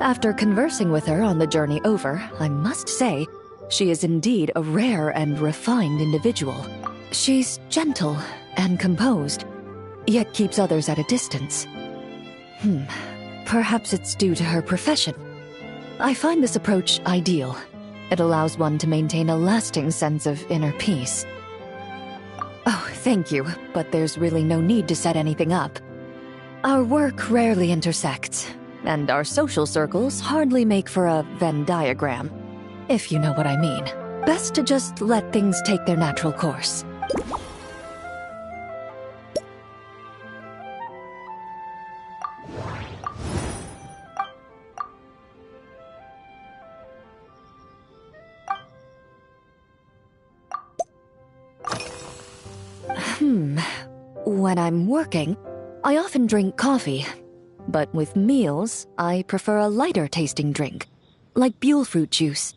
After conversing with her on the journey over, I must say, she is indeed a rare and refined individual. She's gentle and composed, yet keeps others at a distance. Perhaps it's due to her profession. I find this approach ideal. It allows one to maintain a lasting sense of inner peace. Oh, thank you, but there's really no need to set anything up. Our work rarely intersects, and our social circles hardly make for a Venn diagram, if you know what I mean. Best to just let things take their natural course. When I'm working, I often drink coffee. But with meals, I prefer a lighter tasting drink, like Buell fruit juice.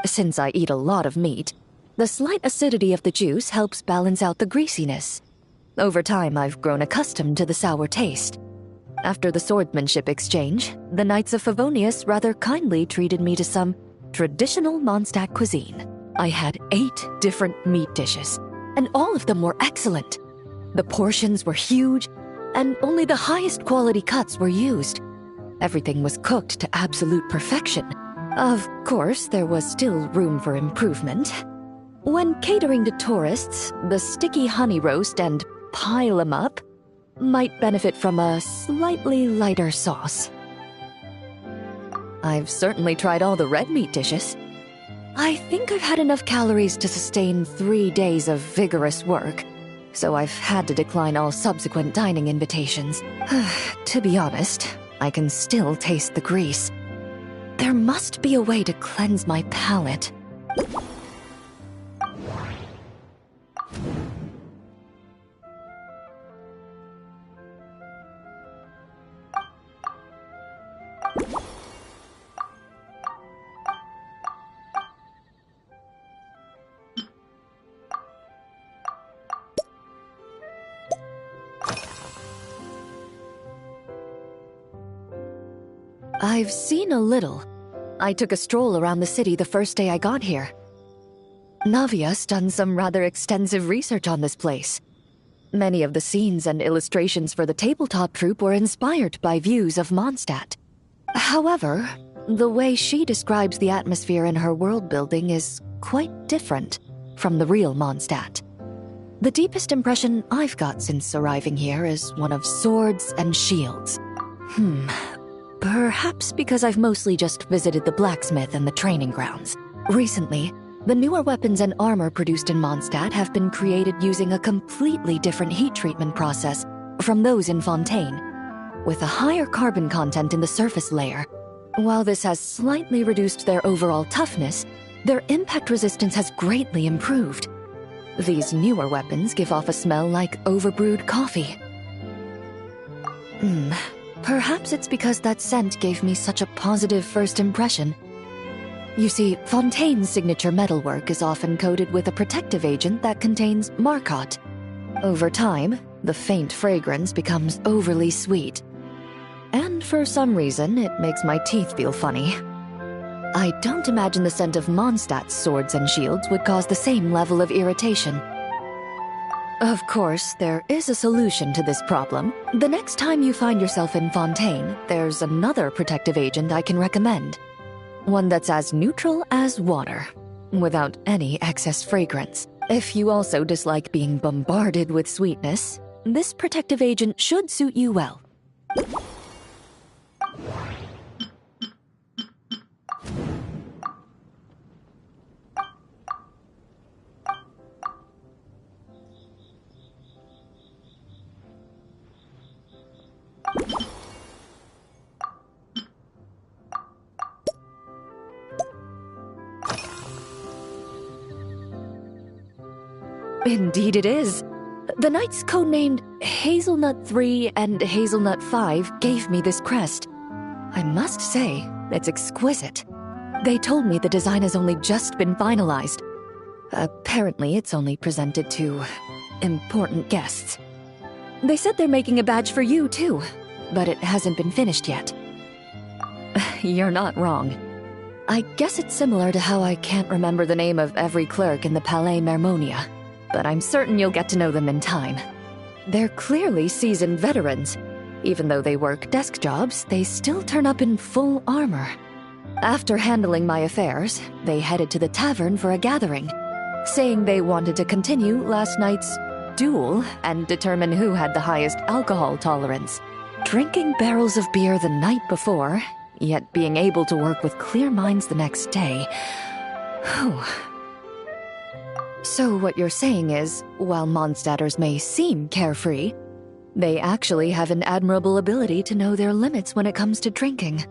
Since I eat a lot of meat, the slight acidity of the juice helps balance out the greasiness. Over time, I've grown accustomed to the sour taste. After the swordsmanship exchange, the Knights of Favonius rather kindly treated me to some traditional Mondstadt cuisine. I had 8 different meat dishes, and all of them were excellent. The portions were huge, and only the highest quality cuts were used. Everything was cooked to absolute perfection. Of course, there was still room for improvement. When catering to tourists, the sticky honey roast and pile 'em up might benefit from a slightly lighter sauce. I've certainly tried all the red meat dishes. I think I've had enough calories to sustain 3 days of vigorous work, so I've had to decline all subsequent dining invitations. To be honest, I can still taste the grease. There must be a way to cleanse my palate. I've seen a little. I took a stroll around the city the first day I got here. Navia's done some rather extensive research on this place. Many of the scenes and illustrations for the tabletop troupe were inspired by views of Mondstadt. However, the way she describes the atmosphere in her world building is quite different from the real Mondstadt. The deepest impression I've got since arriving here is one of swords and shields. Perhaps because I've mostly just visited the blacksmith and the training grounds. Recently, the newer weapons and armor produced in Mondstadt have been created using a completely different heat treatment process from those in Fontaine, with a higher carbon content in the surface layer. While this has slightly reduced their overall toughness, their impact resistance has greatly improved. These newer weapons give off a smell like overbrewed coffee. Perhaps it's because that scent gave me such a positive first impression. You see, Fontaine's signature metalwork is often coated with a protective agent that contains Marcotte. Over time, the faint fragrance becomes overly sweet. And for some reason, it makes my teeth feel funny. I don't imagine the scent of Mondstadt's swords and shields would cause the same level of irritation. Of course, there is a solution to this problem. The next time you find yourself in Fontaine, there's another protective agent I can recommend. One that's as neutral as water, without any excess fragrance. If you also dislike being bombarded with sweetness, this protective agent should suit you well. Indeed it is. The knights codenamed Hazelnut 3 and Hazelnut 5 gave me this crest. I must say, it's exquisite. They told me the design has only just been finalized. Apparently, it's only presented to important guests. They said they're making a badge for you, too, but it hasn't been finished yet. You're not wrong. I guess it's similar to how I can't remember the name of every clerk in the Palais Mermonia, but I'm certain you'll get to know them in time. They're clearly seasoned veterans. Even though they work desk jobs, they still turn up in full armor. After handling my affairs, they headed to the tavern for a gathering, saying they wanted to continue last night's duel and determine who had the highest alcohol tolerance. Drinking barrels of beer the night before, yet being able to work with clear minds the next day. Whew. So what you're saying is, while Mondstadters may seem carefree, they actually have an admirable ability to know their limits when it comes to drinking.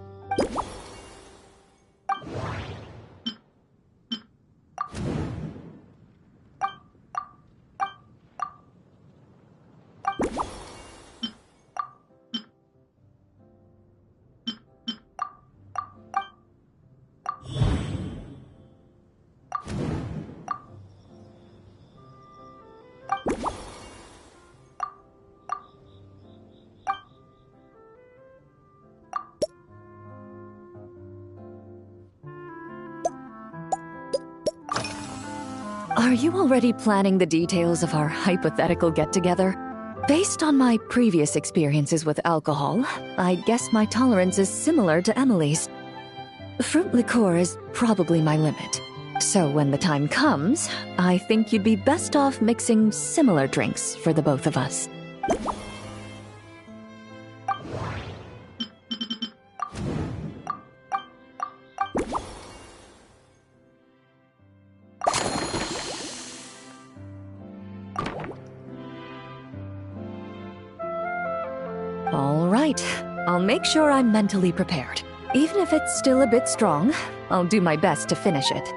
Are you already planning the details of our hypothetical get-together? Based on my previous experiences with alcohol, I guess my tolerance is similar to Emily's. Fruit liqueur is probably my limit. So when the time comes, I think you'd be best off mixing similar drinks for the both of us. All right, I'll make sure I'm mentally prepared. Even if it's still a bit strong, I'll do my best to finish it.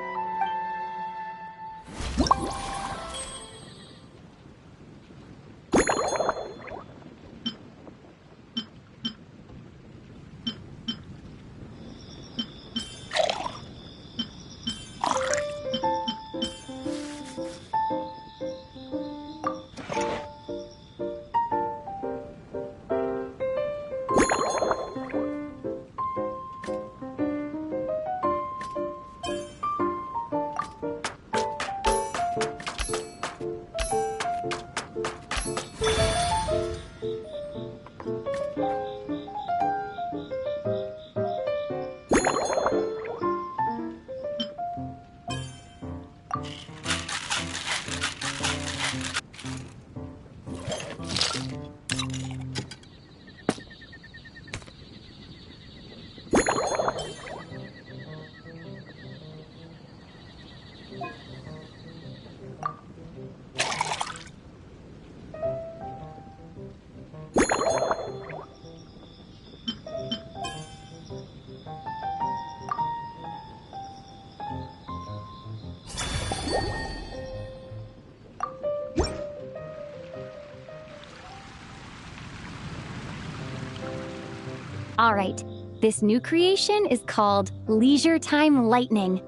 All right, this new creation is called Leisure Time Lightning.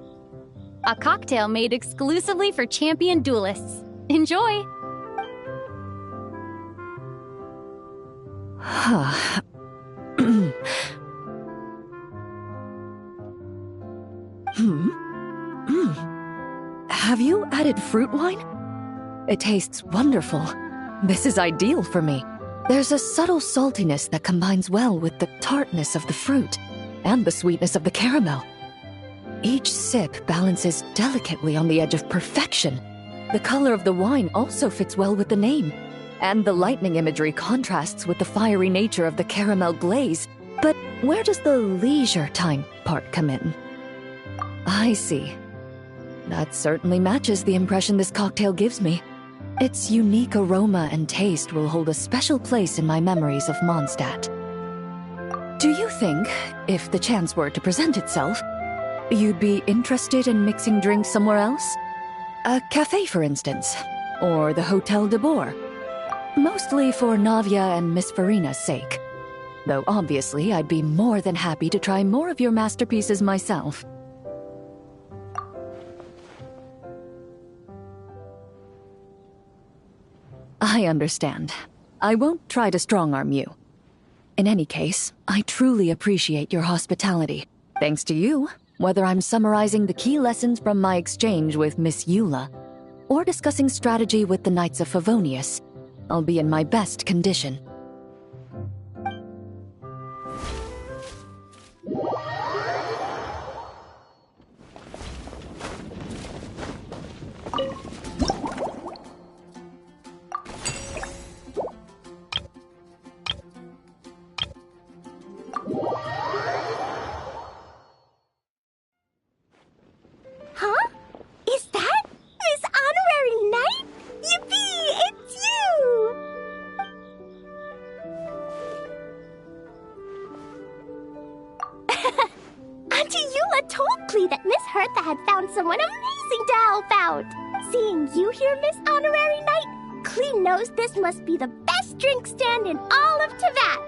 A cocktail made exclusively for champion duelists. Enjoy! Have you added fruit wine? It tastes wonderful. This is ideal for me. There's a subtle saltiness that combines well with the tartness of the fruit and the sweetness of the caramel. Each sip balances delicately on the edge of perfection. The color of the wine also fits well with the name, and the lightning imagery contrasts with the fiery nature of the caramel glaze. But where does the leisure time part come in? I see. That certainly matches the impression this cocktail gives me. Its unique aroma and taste will hold a special place in my memories of Mondstadt. Do you think, if the chance were to present itself, you'd be interested in mixing drinks somewhere else? A cafe, for instance, or the Hotel de Boer. Mostly for Navia and Miss Farina's sake. Though obviously I'd be more than happy to try more of your masterpieces myself. I understand. I won't try to strong-arm you. In any case, I truly appreciate your hospitality. Thanks to you, whether I'm summarizing the key lessons from my exchange with Miss Eula, or discussing strategy with the Knights of Favonius, I'll be in my best condition. Huh? Is that Miss Honorary Knight? Yippee! It's you! Auntie Eula told Klee that Miss Hertha had found someone amazing to help out. Seeing you here, Miss Honorary Knight, Klee knows this must be the best drink stand in all of Teyvat.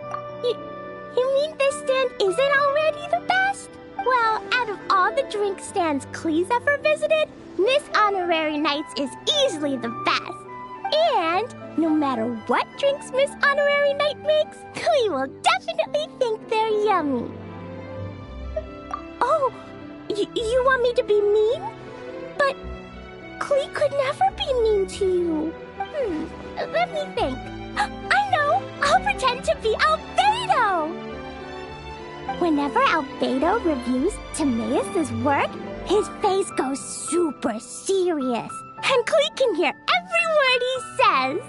You mean this stand isn't already the best? Well, out of all the drink stands Klee's ever visited, Miss Honorary Knight's is easily the best. And no matter what drinks Miss Honorary Knight makes, Klee will definitely think they're yummy. Oh, you want me to be mean? But Klee could never be mean to you. Let me think. I know! I'll pretend to be Albedo! Whenever Albedo reviews Timaeus' work, his face goes super serious, and Klee can hear every word he says.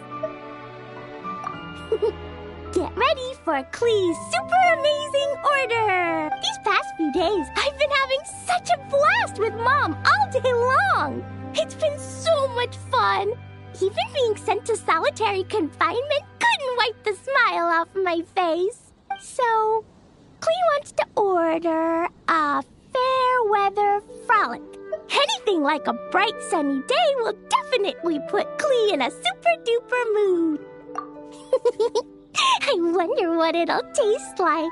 Get ready for Klee's super amazing order! These past few days, I've been having such a blast with Mom all day long! It's been so much fun! Even being sent to solitary confinement couldn't wipe the smile off my face. So, Klee wants to order a fair weather frolic. Anything like a bright sunny day will definitely put Klee in a super duper mood. I wonder what it'll taste like.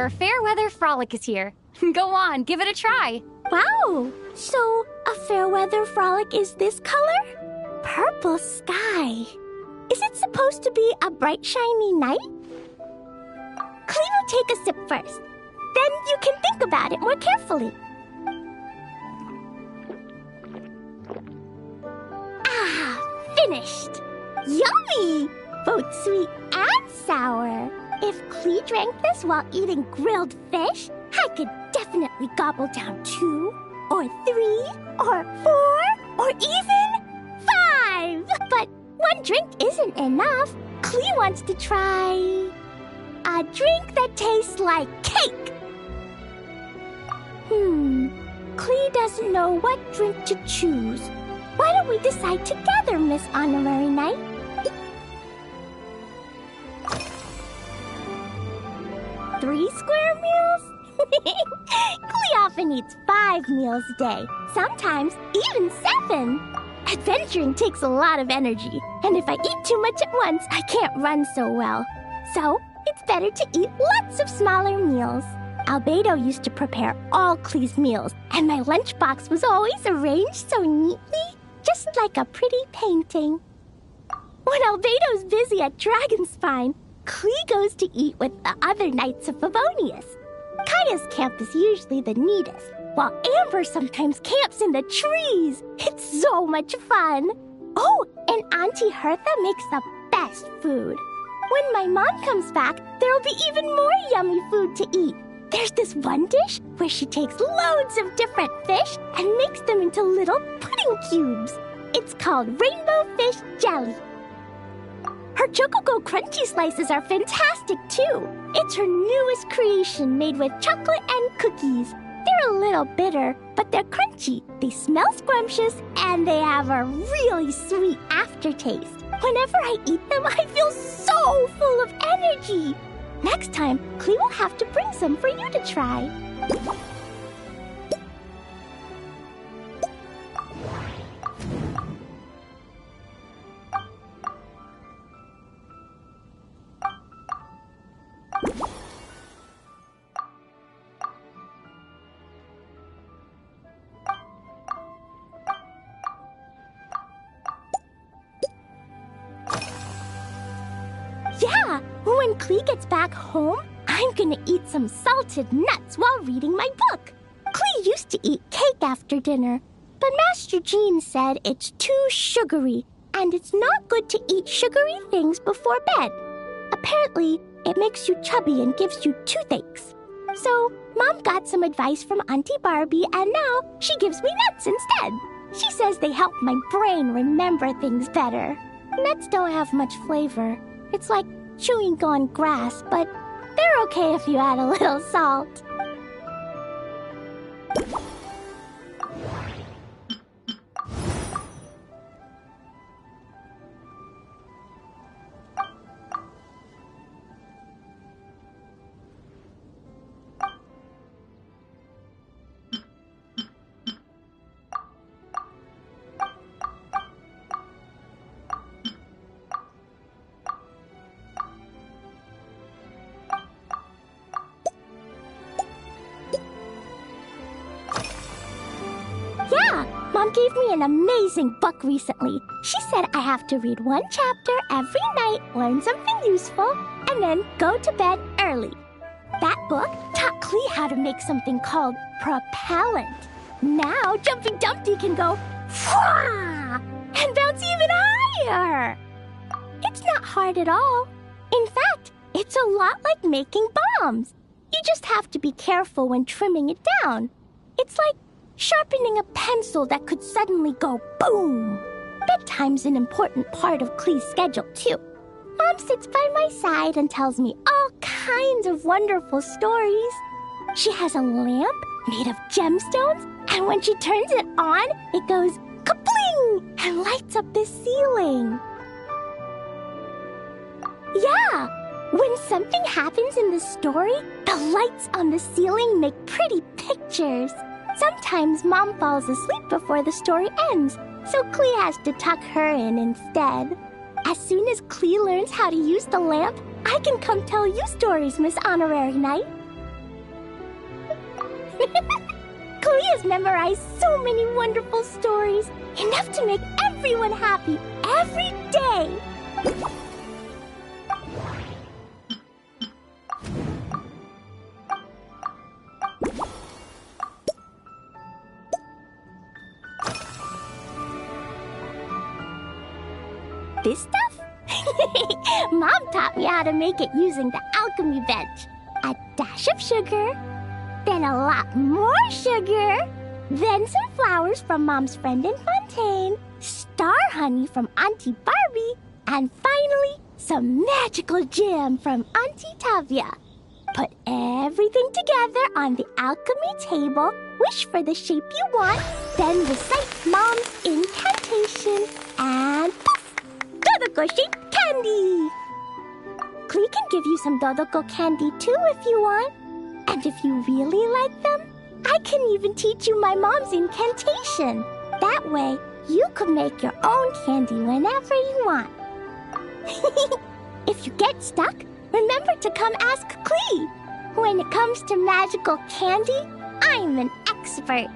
Your Fairweather Frolic is here. Go on, give it a try. Wow! So, a Fairweather Frolic is this color? Purple sky. Is it supposed to be a bright, shiny night? Clee will take a sip first. Then you can think about it more carefully. Ah, finished! Yummy! Both sweet and sour. If Clee drank this while eating grilled fish, I could definitely gobble down 2, or 3, or 4, or even 5! But one drink isn't enough. Clee wants to try a drink that tastes like cake. Clee doesn't know what drink to choose. Why don't we decide together, Miss Honorary Knight? Three square meals? Clee often eats 5 meals a day, sometimes even 7. Adventuring takes a lot of energy, and if I eat too much at once, I can't run so well. So, it's better to eat lots of smaller meals. Albedo used to prepare all Clee's meals, and my lunchbox was always arranged so neatly, just like a pretty painting. When Albedo's busy at Dragonspine, Clee goes to eat with the other Knights of Favonius. Kaya's camp is usually the neatest, while Amber sometimes camps in the trees. It's so much fun. Oh, and Auntie Hertha makes the best food. When my mom comes back, there'll be even more yummy food to eat. There's this one dish where she takes loads of different fish and makes them into little pudding cubes. It's called Rainbow Fish Jelly. Her Chococo Crunchy Slices are fantastic, too. It's her newest creation made with chocolate and cookies. They're a little bitter, but they're crunchy. They smell scrumptious, and they have a really sweet aftertaste. Whenever I eat them, I feel so full of energy. Next time, Clee will have to bring some for you to try. Yeah, when Clee gets back home, I'm gonna eat some salted nuts while reading my book. Clee used to eat cake after dinner, but Master Jean said it's too sugary, and it's not good to eat sugary things before bed. Apparently, it makes you chubby and gives you toothaches. So, Mom got some advice from Auntie Barbie, and now she gives me nuts instead. She says they help my brain remember things better. Nuts don't have much flavor. It's like chewing on grass, but they're okay if you add a little salt. Mom gave me an amazing book recently. She said I have to read 1 chapter every night, learn something useful, and then go to bed early. That book taught Clee how to make something called propellant. Now Jumping Dumpty can go Fwah! And bounce even higher. It's not hard at all. In fact, it's a lot like making bombs. You just have to be careful when trimming it down. It's like sharpening a pencil that could suddenly go boom. Bedtime's an important part of Clee's schedule, too. Mom sits by my side and tells me all kinds of wonderful stories. She has a lamp made of gemstones, and when she turns it on, it goes kapling and lights up the ceiling. Yeah, when something happens in the story, the lights on the ceiling make pretty pictures. Sometimes Mom falls asleep before the story ends, so Clee has to tuck her in instead. As soon as Clee learns how to use the lamp, I can come tell you stories, Miss Honorary Knight. Chloe has memorized so many wonderful stories, enough to make everyone happy every day. This stuff? Mom taught me how to make it using the alchemy bench. A dash of sugar, then a lot more sugar, then some flowers from Mom's friend in Fontaine, star honey from Auntie Barbie, and finally, some magical jam from Auntie Tavia. Put everything together on the alchemy table, wish for the shape you want, then recite Mom's incantation, and poof! Dodoko-shaped candy! Klee can give you some Dodoko candy too if you want. And if you really like them, I can even teach you my mom's incantation. That way, you can make your own candy whenever you want. If you get stuck, remember to come ask Klee. When it comes to magical candy, I'm an expert.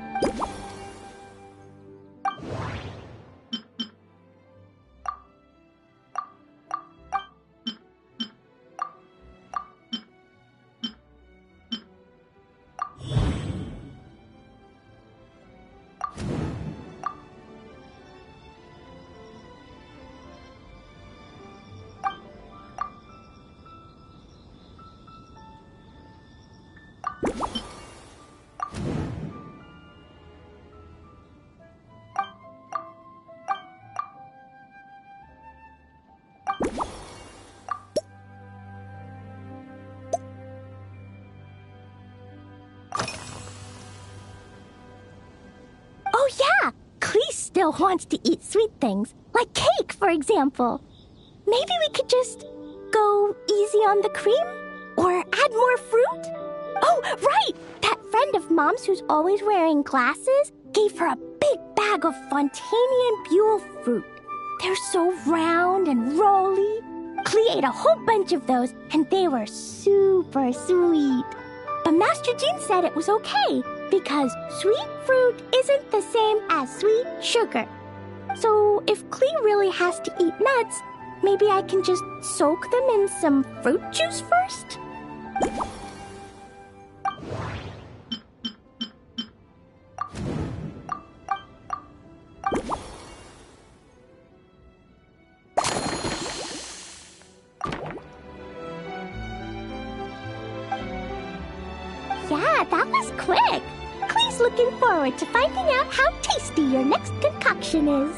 Oh yeah, Klee still wants to eat sweet things, like cake, for example. Maybe we could just go easy on the cream? Or add more fruit? Oh, right! That friend of Mom's who's always wearing glasses gave her a big bag of Fontanian Buell fruit. They're so round and rolly. Klee ate a whole bunch of those, and they were super sweet. But Master Jean said it was okay, because sweet fruit isn't the same as sweet sugar. So if Klee really has to eat nuts, maybe I can just soak them in some fruit juice first? Yeah, that was quick. Klee's looking forward to finding out how tasty your next concoction is.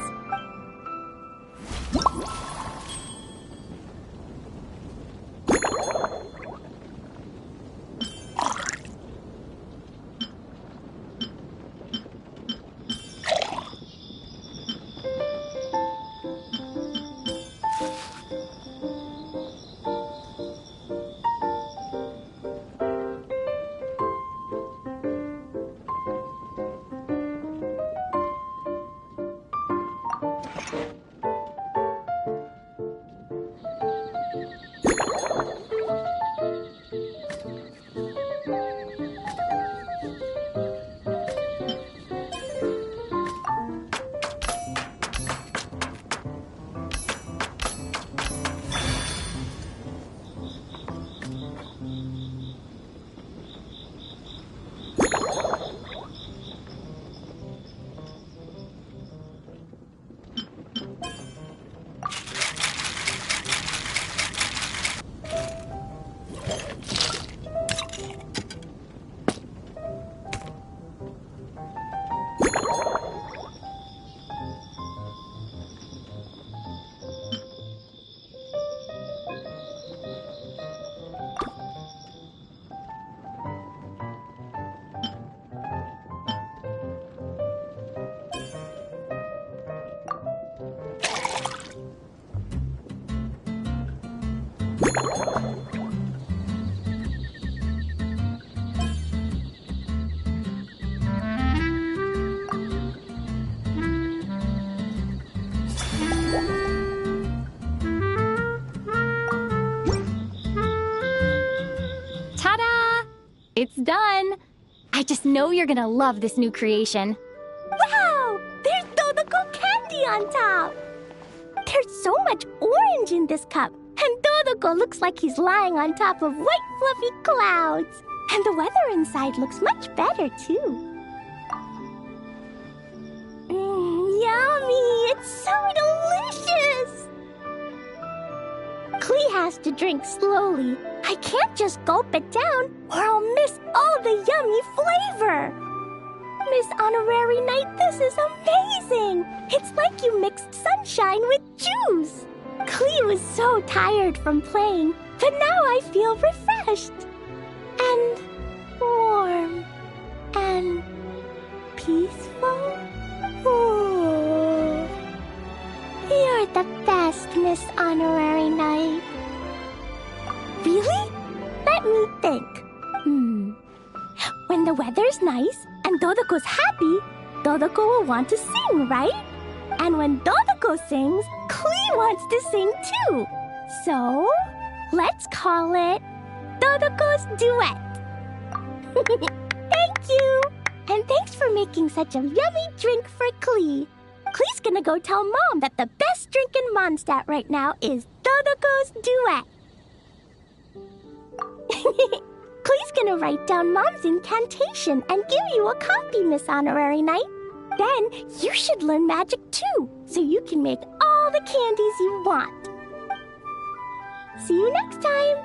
It's done! I just know you're gonna love this new creation. Wow! There's Dodoko candy on top! There's so much orange in this cup, and Dodoko looks like he's lying on top of white fluffy clouds. And the weather inside looks much better, too. Yummy! It's so delicious! Klee has to drink slowly. I can't just gulp it down, or I'll miss all the yummy flavor. Miss Honorary Knight, this is amazing! It's like you mixed sunshine with juice. Klee was so tired from playing, but now I feel refreshed. And warm. And peaceful. Ooh. You're the best, Miss Honorary Knight. Really? Let me think. When the weather's nice and Dodoko's happy, Dodoko will want to sing, right? And when Dodoko sings, Klee wants to sing too. So, let's call it Dodoko's Duet. Thank you! And thanks for making such a yummy drink for Klee. Klee's gonna go tell Mom that the best drink in Mondstadt right now is Dodoko's Duet. Klee's gonna write down Mom's incantation and give you a copy, Miss Honorary Knight. Then you should learn magic too, so you can make all the candies you want. See you next time!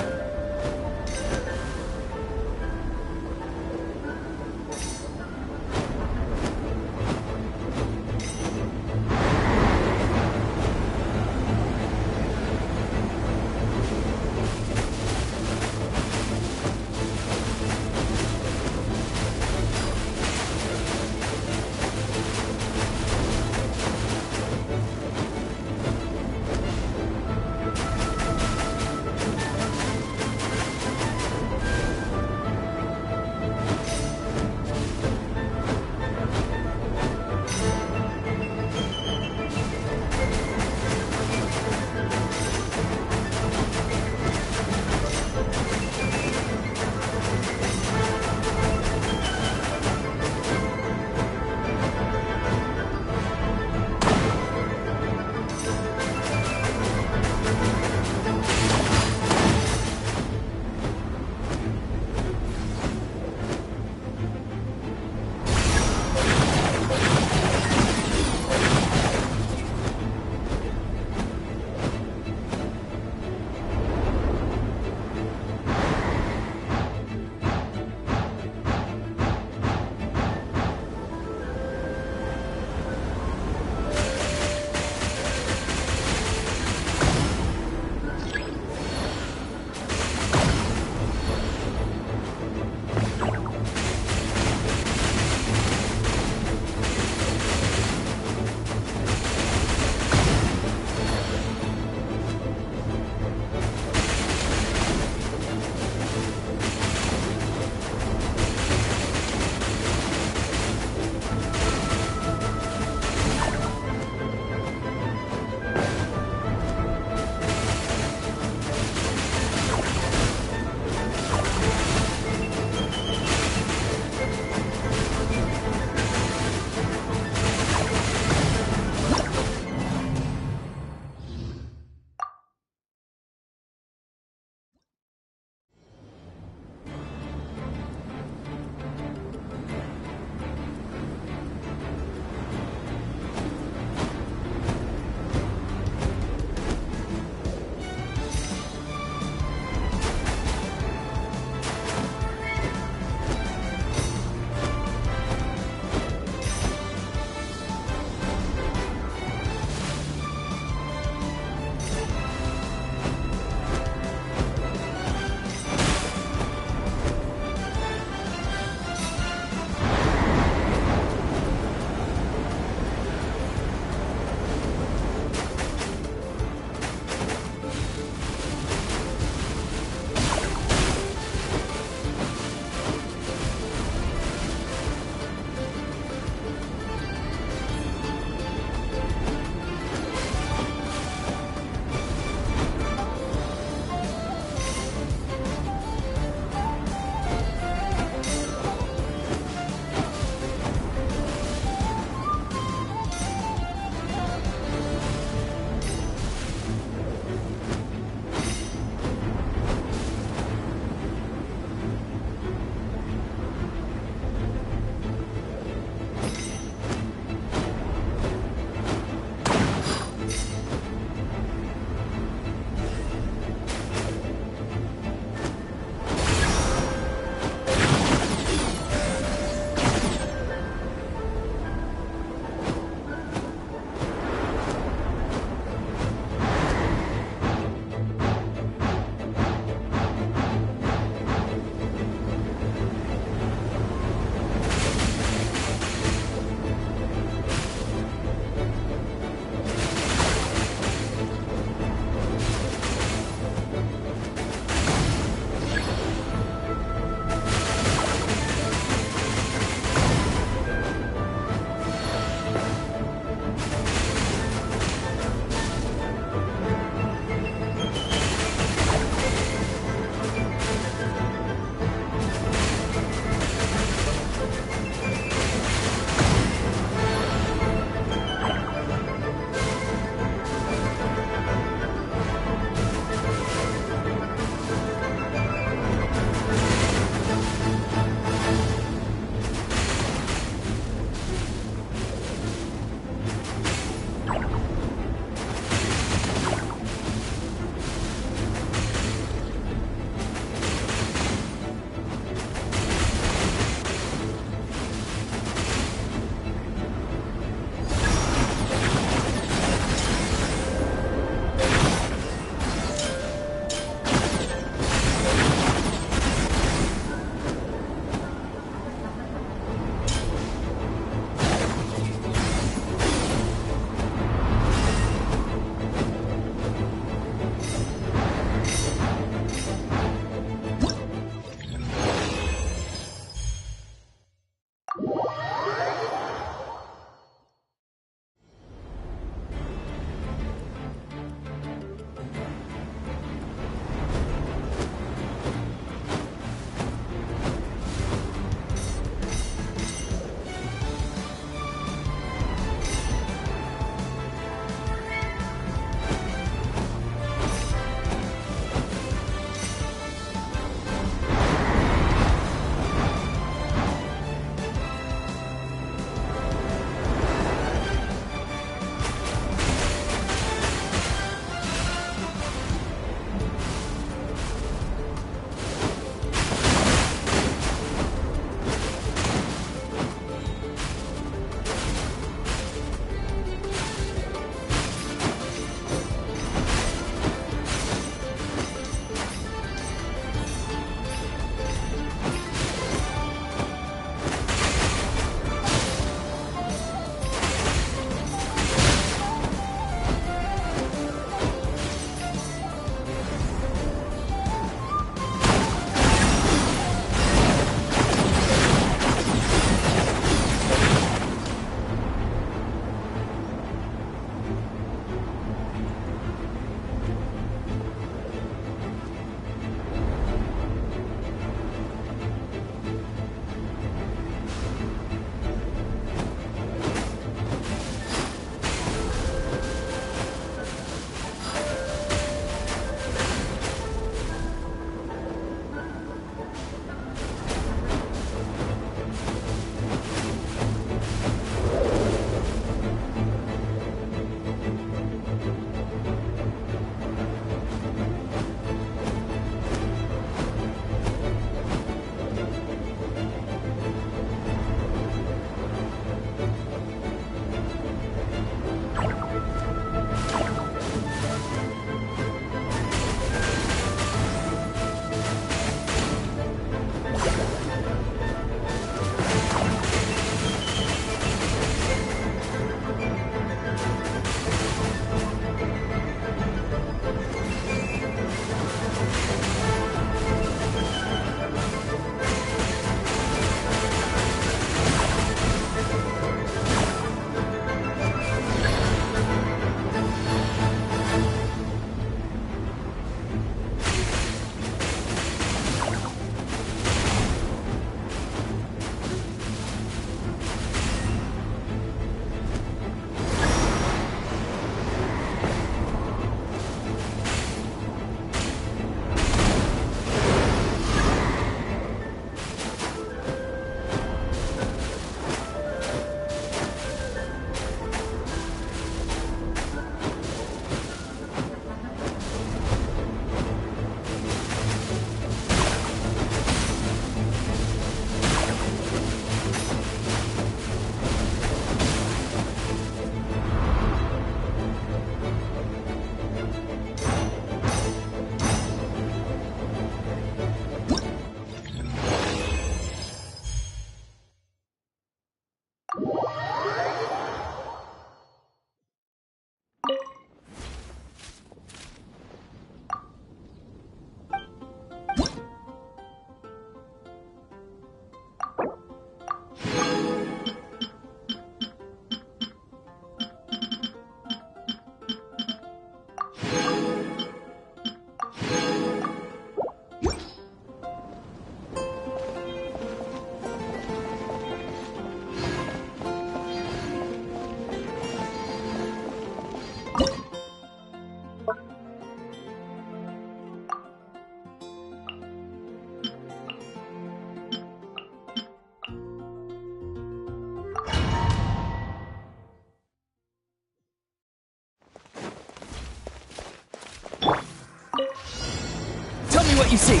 what you see.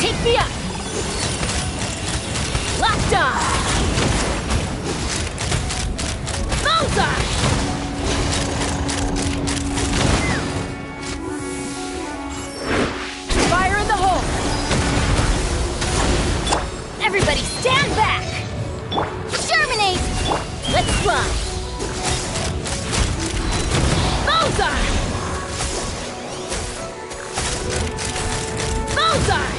Take me up! Locked on! Bullseye! Fire in the hole! Everybody stand back! Germinate! Let's fly! Bullseye! Bullseye!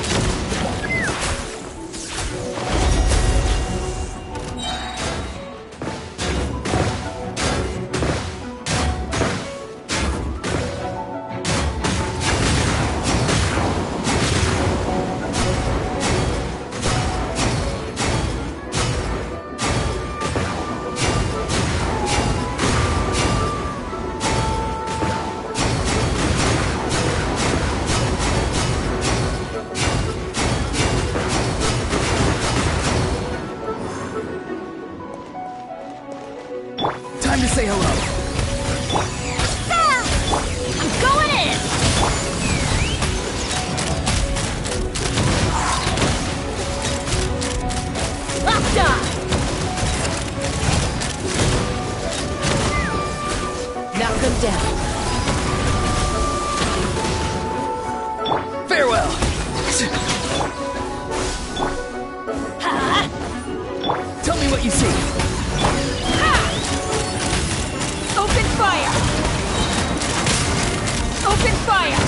Time to say hello. I'm going in! Locked on! Knock them down. Farewell. Tell me what you see. Open fire! Open fire!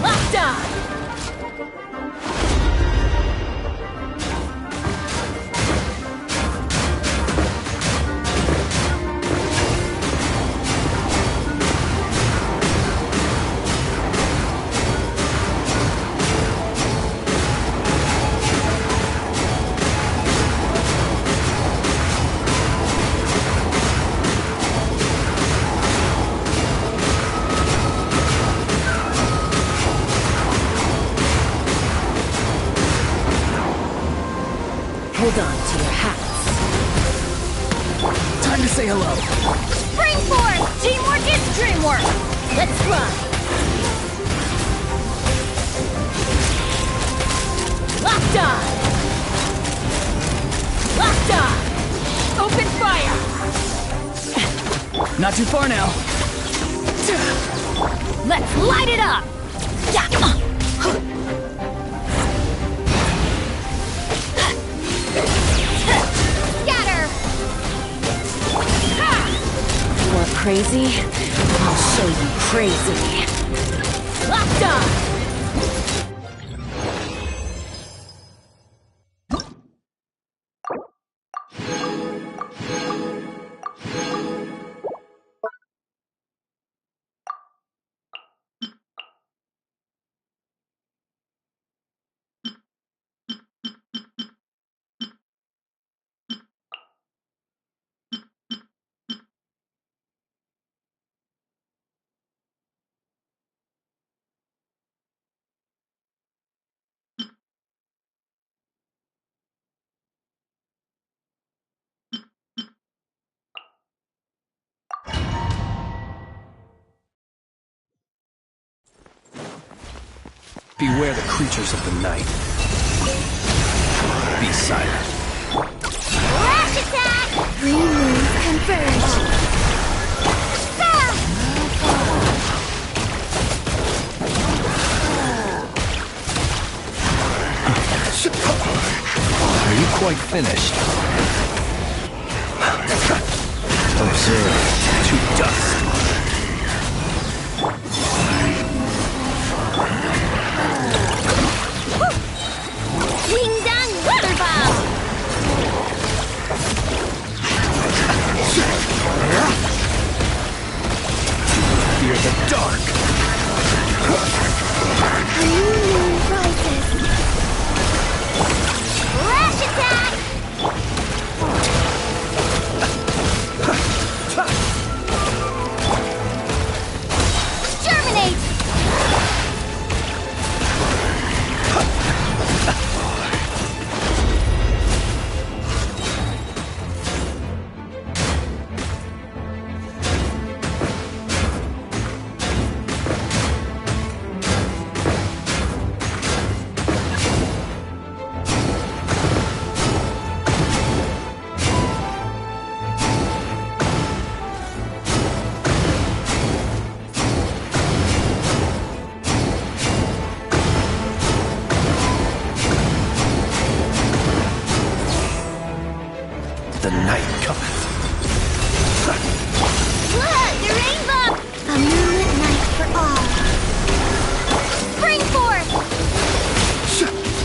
Locked on! Hold on to your hats. Time to say hello. Spring forth! Teamwork is dreamwork! Let's run! Locked on! Locked on! Open fire! Not too far now. Let's light it up! Scatter! You're crazy? I'll show you crazy. Locked on! Beware the creatures of the night. Be silent. Flash attack! Green moons converge. Are you quite finished? Observe to dust. Ding dong water bomb! Fear the dark. A new moon rises. Flash attack!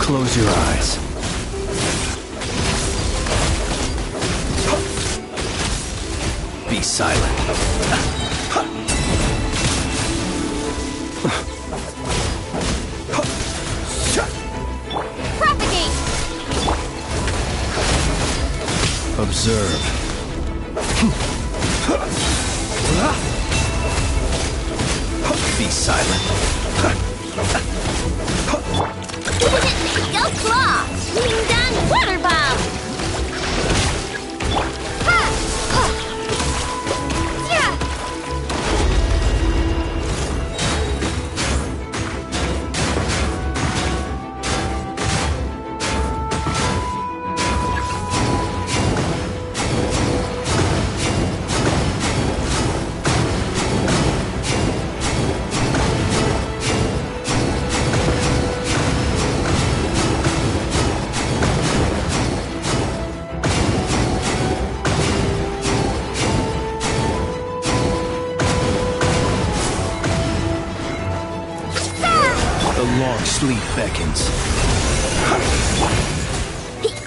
Close your eyes. Be silent. Propagate! Observe. Be silent. Go claw! Swing down water bomb! Ha! Ha! Yeah! The long sleep beckons.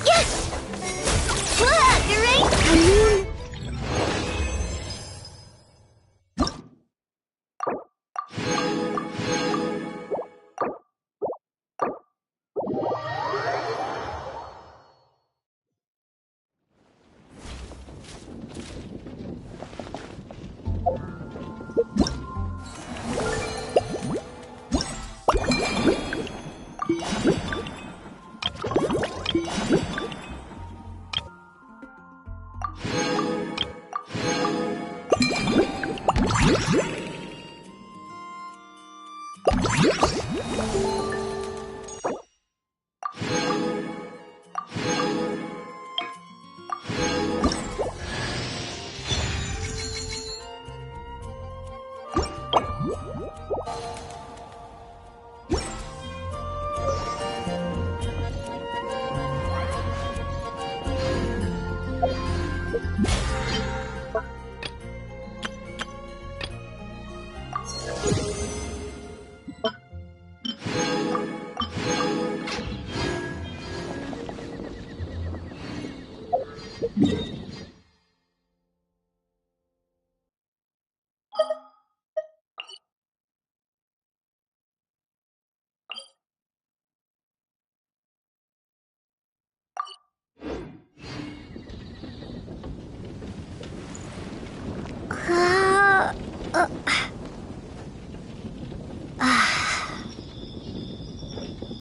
Yes! Look, right?